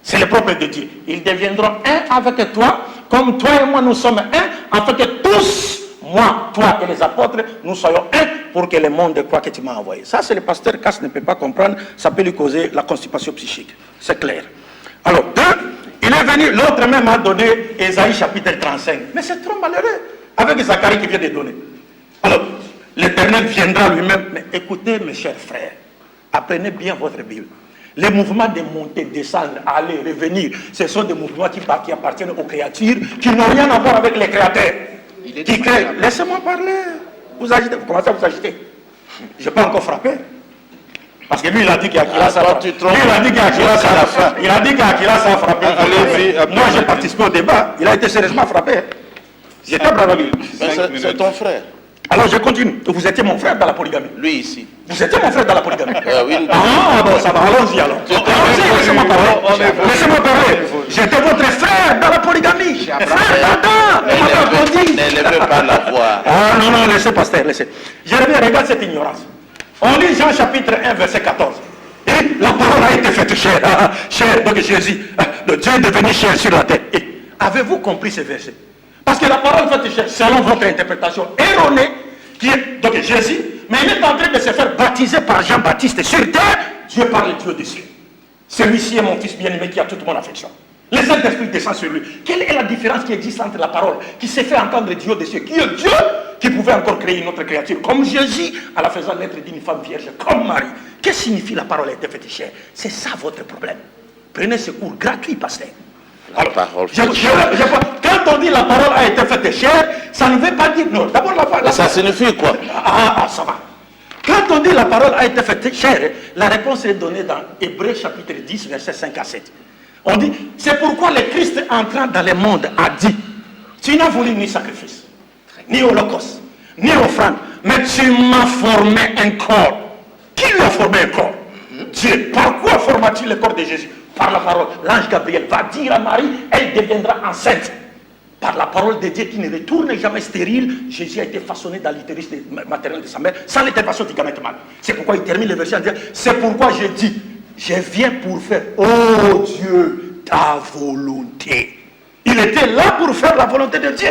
c'est le propre de Dieu. Ils deviendront un avec toi, comme toi et moi nous sommes un, afin que tous, moi, toi et les apôtres, nous soyons un pour que le monde croit que tu m'as envoyé. Ça, c'est le pasteur Casse ne peut pas comprendre, ça peut lui causer la constipation psychique. C'est clair. Alors, il est venu, l'autre même a donné Ésaïe chapitre 35. Mais c'est trop malheureux, avec Zacharie qui vient de donner. Alors, l'Éternel viendra lui-même. Mais écoutez, mes chers frères, apprenez bien votre Bible. Les mouvements de monter, descendre, aller, revenir, ce sont des mouvements qui appartiennent aux créatures, qui n'ont rien à voir avec les créateurs. Qui créent. Laissez-moi parler. Vous agitez, vous commencez à vous agiter. Je n'ai pas encore frappé. Parce que lui, il a dit qu'Akila ça a frappé. Il a dit qu'Akila ça a frappé. Moi, j'ai participé au débat. Il a été sérieusement frappé. J'étais bravo. C'est ton frère. Alors je continue. Vous étiez mon frère dans la polygamie. Lui ici. Vous étiez mon frère dans la polygamie. Oui. Ah bon, ça va, allons-y alors. Laissez-moi parler. Laissez-moi parler. J'étais votre frère dans la polygamie. Frère d'Adam. Ne veut pas la voir. Ah non, laissez pasteur, laissez. Je reviens, regarde cette ignorance. On lit Jean chapitre 1, verset 14. Et la parole a été faite chair. Chair, donc Jésus, Dieu est devenu chair sur la terre. Et avez-vous compris ce verset? Parce que la parole faite chair, selon votre interprétation erronée, qui est donc Jésus, mais il est en train de se faire baptiser par Jean-Baptiste sur terre. Dieu parle Dieu des cieux. Celui-ci est mon fils bien-aimé qui a toute mon affection. Le Saint-Esprit descend sur lui. Quelle est la différence qui existe entre la parole qui s'est fait entendre Dieu des cieux, qui est Dieu, qui pouvait encore créer une autre créature, comme Jésus, en la faisant naître d'une femme vierge, comme Marie. Qu'est-ce que signifie la parole a été faite chair? C'est ça votre problème. Prenez ce cours gratuit, pasteur. Alors, quand on dit la parole a été faite chair, ça ne veut pas dire non. D'abord, ça signifie quoi? Ça va. Quand on dit la parole a été faite chair, la réponse est donnée dans Hébreux chapitre 10, versets 5 à 7. On dit, c'est pourquoi le Christ entrant dans le monde a dit, tu n'as voulu ni sacrifice, ni holocauste, ni offrande, mais tu m'as formé un corps. Qui lui a formé un corps? Dieu. Par quoi forma-t-il le corps de Jésus? Par la parole. L'ange Gabriel va dire à Marie, elle deviendra enceinte. Par la parole de Dieu qui ne retourne jamais stérile, Jésus a été façonné dans l'utérus maternel de sa mère, sans l'intervention du gamète mâle. C'est pourquoi il termine le verset en disant, c'est pourquoi je dis, je viens pour faire, oh Dieu, ta volonté. Il était là pour faire la volonté de Dieu.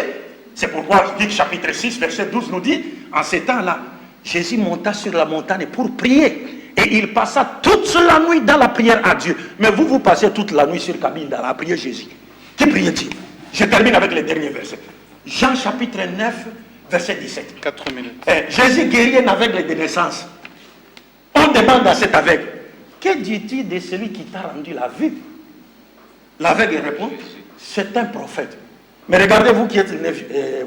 C'est pourquoi Luc chapitre 6, verset 12 nous dit, en ces temps-là, Jésus monta sur la montagne pour prier. Et il passa toute la nuit dans la prière à Dieu. Mais vous passez toute la nuit sur cabine dans la prière Jésus. Qui priait-il? Je termine avec les derniers versets. Jean chapitre 9, verset 17. 4 minutes. Jésus guérit un aveugle de naissance. On demande à cet aveugle, que dis-tu de celui qui t'a rendu la vue? L'aveugle répond, c'est un prophète. Mais regardez vous qui êtes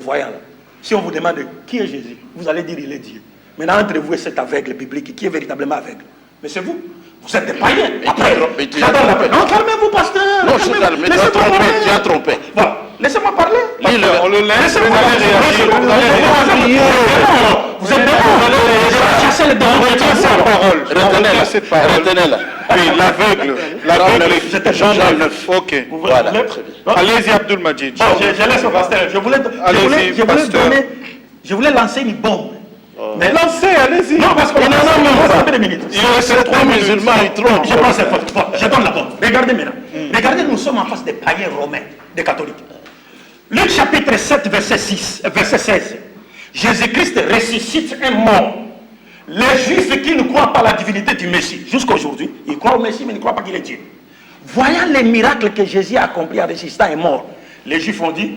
voyants là. Si on vous demande qui est Jésus, vous allez dire il est Dieu. Maintenant entre vous et cet aveugle biblique qui est véritablement aveugle. Mais c'est vous. Vous êtes des païens. Après, non, calmez-vous, pasteur. Non, je suis calme, mais tu as trompé. Voilà. Laissez-moi parler. On le laisse. Vous êtes chasser le parole. Retenez-la. Oui, l'aveugle. C'était Jean 9. Ok. Voilà, très bien. Allez-y, Abdul Majid. Bon, je laisse au pasteur. Je voulais lancer une bombe. Mais Lancez, allez-y. non, parce que ça fait des minutes. Il reste 3 musulmans, ils trompent. Je pense que c'est faux. Je donne la bombe. Regardez maintenant. Regardez, nous sommes en face des païens romains, des catholiques. Luc chapitre 7, verset 16. Jésus-Christ ressuscite un mort. Les Juifs qui ne croient pas à la divinité du Messie, jusqu'à aujourd'hui, ils croient au Messie, mais ils ne croient pas qu'il est Dieu. Voyant les miracles que Jésus a accomplis en ressuscitant un mort, les Juifs ont dit,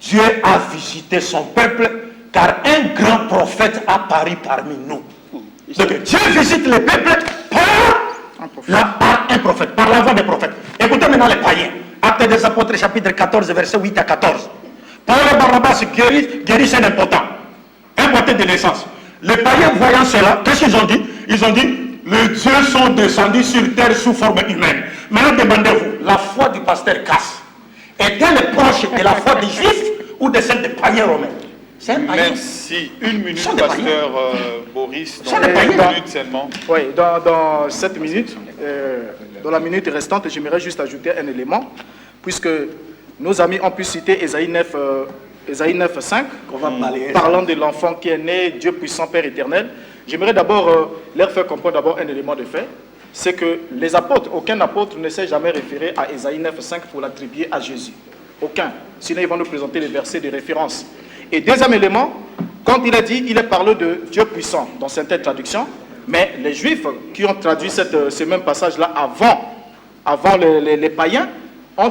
Dieu a visité son peuple, car un grand prophète a apparu parmi nous. Donc Dieu visite le peuple par un prophète, par la voix des prophètes. Écoutez maintenant les païens. Actes des Apôtres, chapitre 14, verset 8 à 14. Paul et Barnabas guérissent un impotent de naissance. Les païens voyant cela, qu'est-ce qu'ils ont dit? Ils ont dit, les dieux sont descendus sur terre sous forme humaine. Maintenant demandez-vous, la foi du pasteur Casse est-elle proche de la foi des Juifs ou de celle des païens romains? Merci. Une minute, pasteur Boris. Dans une minute seulement. Oui, dans 7 minutes, dans la minute restante, j'aimerais juste ajouter un élément, puisque nos amis ont pu citer Ésaïe 9, 5, parlant de l'enfant qui est né, Dieu puissant, Père éternel. J'aimerais d'abord leur faire comprendre d'abord un élément de fait, c'est que les apôtres, aucun apôtre ne s'est jamais référé à Ésaïe 9, 5 pour l'attribuer à Jésus. Aucun. Sinon, ils vont nous présenter les versets de référence. Et deuxième élément, quand il est dit, il est parlé de Dieu puissant dans certaines traductions, mais les Juifs qui ont traduit ce même passage-là avant les païens, ont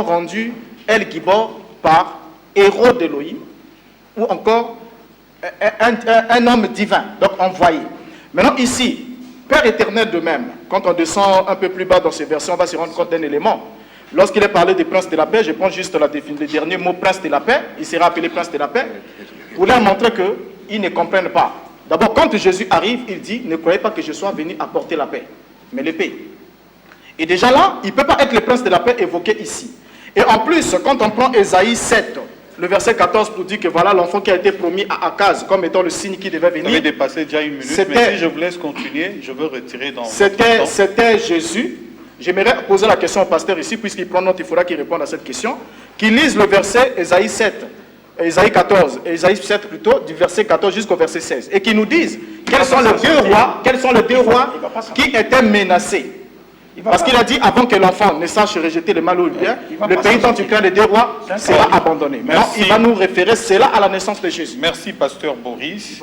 rendu El Gibor par héros d'Élohim, ou encore un homme divin, donc envoyé. Maintenant ici, Père éternel de même, quand on descend un peu plus bas dans ces versets, on va se rendre compte d'un élément. Lorsqu'il est parlé des princes de la paix, je prends juste le dernier mot, prince de la paix, il sera appelé prince de la paix, pour leur montrer qu'ils ne comprennent pas. D'abord, quand Jésus arrive, il dit, ne croyez pas que je sois venu apporter la paix, mais l'épée. Et déjà là, il ne peut pas être le prince de la paix évoqué ici. Et en plus, quand on prend Ésaïe 7, le verset 14 pour dire que voilà l'enfant qui a été promis à Akaz comme étant le signe qui devait venir. Vous avez dépassé déjà une minute, mais si je vous laisse continuer, je veux retirer dans... C'était Jésus. J'aimerais poser la question au pasteur ici, puisqu'il prend note, il faudra qu'il réponde à cette question. Qu'il lise le verset Ésaïe 7, Ésaïe 14, Ésaïe 7 plutôt, du verset 14 jusqu'au verset 16. Et qu'il nous dise quels sont les deux rois qui étaient menacés. Parce qu'il a dit, avant que l'enfant ne sache rejeter le mal ou le bien, le pays dont tu crains les deux rois sera abandonné. Maintenant, il va nous référer cela à la naissance de Jésus. Merci, pasteur Boris.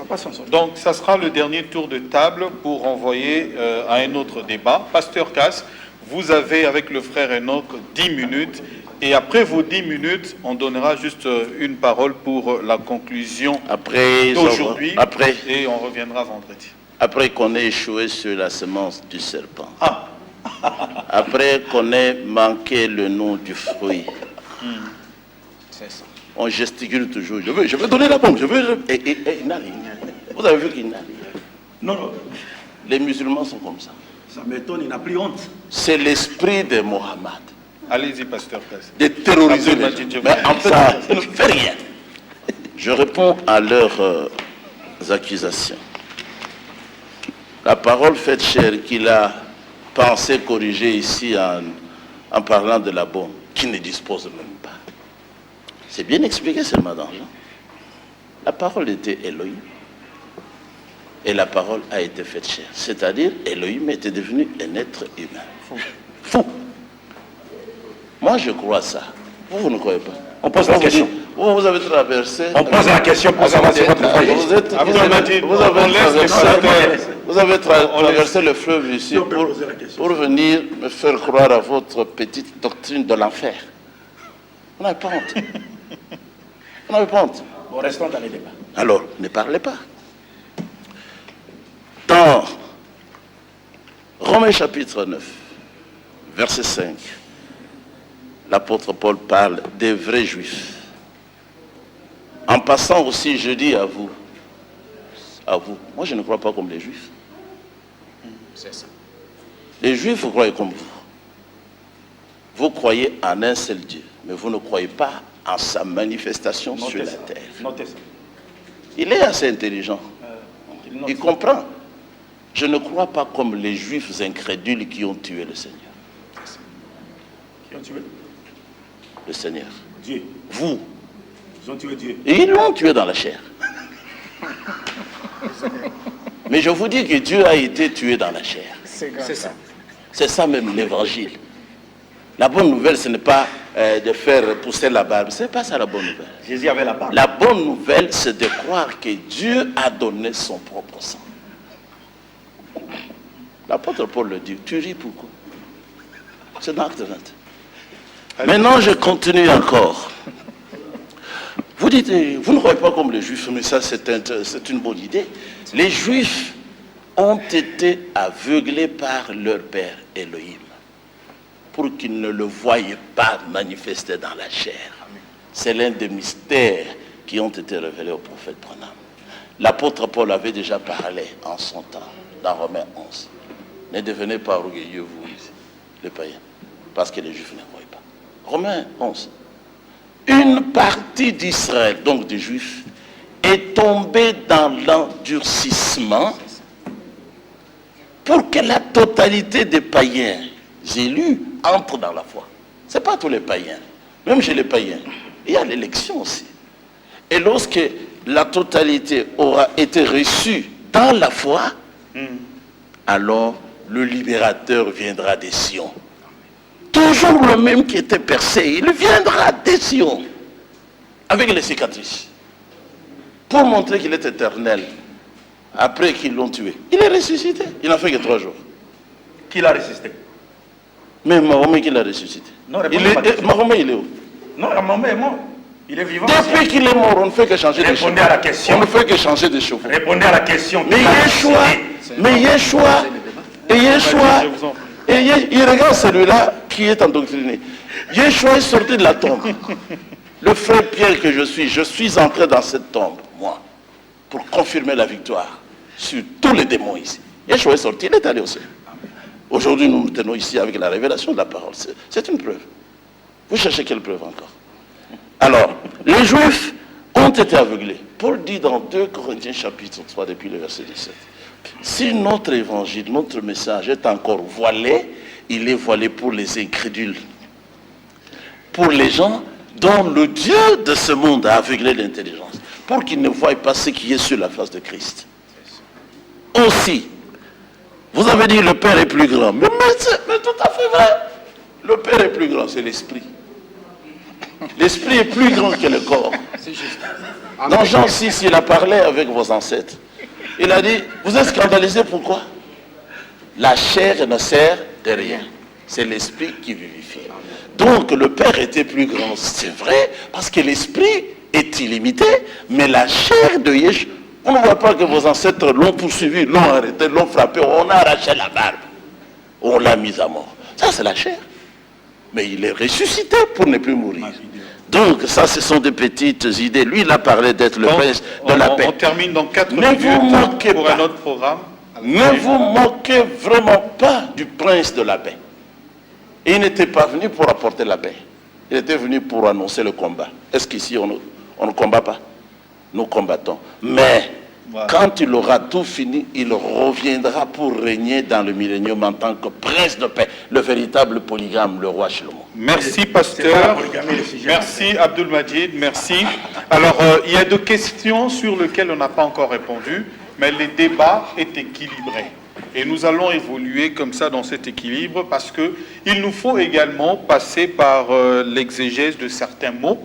Donc, ça sera le dernier tour de table pour envoyer à un autre débat. Pasteur Casse, vous avez, avec le frère Enoch, 10 minutes. Et après vos 10 minutes, on donnera juste une parole pour la conclusion d'aujourd'hui. Et on reviendra vendredi. Après qu'on ait échoué sur la semence du serpent. Après qu'on ait manqué le nom du fruit. C'est ça. On gesticule toujours. Je veux donner la bombe. Et il n'a rien. Vous avez vu qu'il n'a rien. Non. Les musulmans sont comme ça. Ça m'étonne, il n'a plus honte. C'est l'esprit de Mohammed. Allez-y, pasteur Kass. De terroriser les gens. Mais en fait, ça ne fait rien. Je réponds à leurs accusations. La parole faite chair qu'il a pensé corriger ici en parlant de la bombe, qui ne dispose même pas. C'est bien expliqué seulement dans Jean. La parole était Elohim. Et la parole a été faite chair. C'est-à-dire, Elohim était devenu un être humain. Fou. Moi, je crois ça. Vous ne croyez pas? On pose la question. Vous avez traversé... On pose la question pour savoir si votre foi Vous avez traversé le fleuve ici pour venir me faire croire à votre petite doctrine de l'enfer. On n'avait pas honte. On n'avait pas honte. Bon, restons dans les débats. Alors, ne parlez pas. Dans Romains chapitre 9, verset 5, l'apôtre Paul parle des vrais juifs. En passant aussi, je dis à vous, moi je ne crois pas comme les juifs. C'est ça. Les juifs, vous croyez comme vous. Vous croyez en un seul Dieu, mais vous ne croyez pas en sa manifestation sur la terre. Notez ça. Il est assez intelligent. Il comprend. Je ne crois pas comme les juifs incrédules qui ont tué le Seigneur. Qui ont tué Le Seigneur. Dieu. Vous. Ils ont tué Dieu. Et ils l'ont tué dans la chair. Mais je vous dis que Dieu a été tué dans la chair. C'est ça. C'est ça même l'évangile. La bonne nouvelle, ce n'est pas de faire pousser la barbe. Ce n'est pas ça la bonne nouvelle. Jésus avait la parole. La bonne nouvelle, c'est de croire que Dieu a donné son propre sang. L'apôtre Paul le dit. Tu ris pourquoi? C'est dans Acte 20. Maintenant, je continue encore. Vous dites, vous ne croyez pas comme les Juifs, mais ça, c'est une bonne idée. Les Juifs ont été aveuglés par leur père Elohim pour qu'ils ne le voient pas manifesté dans la chair. C'est l'un des mystères qui ont été révélés au prophète Branham. L'apôtre Paul avait déjà parlé en son temps, dans Romains 11. Ne devenez pas orgueilleux, vous, les païens, parce que les Juifs ne croient pas. Romains 11. Une partie d'Israël, donc des Juifs, est tombée dans l'endurcissement pour que la totalité des païens élus entrent dans la foi. Ce n'est pas tous les païens. Même chez les païens, il y a l'élection aussi. Et lorsque la totalité aura été reçue dans la foi, alors le libérateur viendra des Sions. Toujours le même qui était percé, il viendra des Sions avec les cicatrices pour montrer qu'il est éternel après qu'ils l'ont tué. Il est ressuscité, il n'a fait que 3 jours. Qui l'a résisté? Mais Mahomet qui l'a ressuscité. Non, Mahomet il est où? Non, Mahomet est mort. Il est vivant. Depuis qu'il est mort, on ne fait que changer de chevaux. Répondez à la question. On ne fait que changer de chevaux. Répondez à la question. Mais Yeshua, il regarde celui-là qui est endoctriné. Yeshua est sorti de la tombe. Le frère Pierre que je suis entré dans cette tombe, moi, pour confirmer la victoire sur tous les démons ici. Yeshua est sorti, il est allé au ciel. Aujourd'hui, nous nous tenons ici avec la révélation de la parole. C'est une preuve. Vous cherchez quelle preuve encore? Alors, les Juifs ont été aveuglés. Paul dit dans 2 Corinthiens chapitre 3, depuis le verset 17, si notre évangile, notre message est encore voilé, il est voilé pour les incrédules. Pour les gens dont le Dieu de ce monde a aveuglé l'intelligence. Pour qu'ils ne voient pas ce qui est sur la face de Christ. Aussi, vous avez dit le Père est plus grand. Mais tout à fait vrai. Le Père est plus grand, c'est l'Esprit. L'Esprit est plus grand que le corps. Dans Jean 6, il a parlé avec vos ancêtres. Il a dit, vous êtes scandalisés, pourquoi? La chair ne sert de rien. C'est l'Esprit qui vivifie. Donc le Père était plus grand, c'est vrai, parce que l'esprit est illimité, mais la chair de Yeshua, on ne voit pas que vos ancêtres l'ont poursuivi, l'ont arrêté, l'ont frappé, on a arraché la barbe, on l'a mis à mort. Ça c'est la chair. Mais il est ressuscité pour ne plus mourir. Donc ça, ce sont des petites idées. Lui, il a parlé d'être le prince de la paix. On termine dans 4 minutes vous moquez pour pas. un autre programme. Ne vous moquez vraiment pas du prince de la paix. Il n'était pas venu pour apporter la paix. Il était venu pour annoncer le combat. Est-ce qu'ici, on ne combat pas? Nous combattons. Mais voilà, quand il aura tout fini, il reviendra pour régner dans le millénium en tant que prince de paix, le véritable polygame, le roi Shlomo. Merci, pasteur. Merci, Abdul Majid. Merci. Alors, il y a 2 questions sur lesquelles on n'a pas encore répondu, mais les débats est équilibré. Et nous allons évoluer comme ça dans cet équilibre parce qu'il nous faut également passer par l'exégèse de certains mots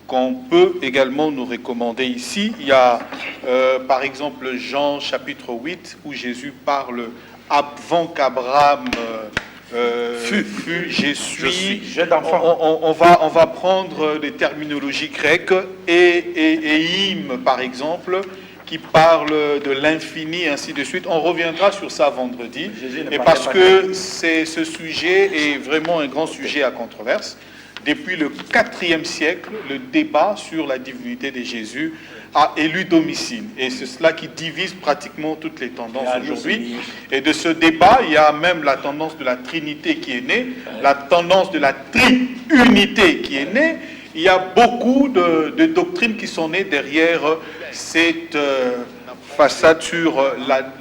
qu'on peut également nous recommander ici. Il y a par exemple Jean chapitre 8 où Jésus parle avant qu'Abraham fut, je suis. On va prendre des terminologies grecques et par exemple, qui parle de l'infini, ainsi de suite. On reviendra sur ça vendredi, et parce que ce sujet est vraiment un grand sujet à controverse. Depuis le IVe siècle, le débat sur la divinité de Jésus a élu domicile. Et c'est cela qui divise pratiquement toutes les tendances aujourd'hui. Et de ce débat, il y a même la tendance de la Trinité qui est née, la tendance de la triunité qui est née. Il y a beaucoup de doctrines qui sont nées derrière cette façade sur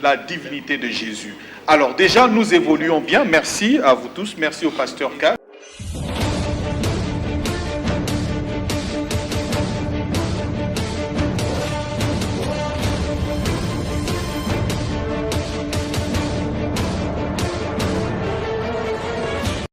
la divinité de Jésus. Alors déjà, nous évoluons bien. Merci à vous tous. Merci au pasteur K.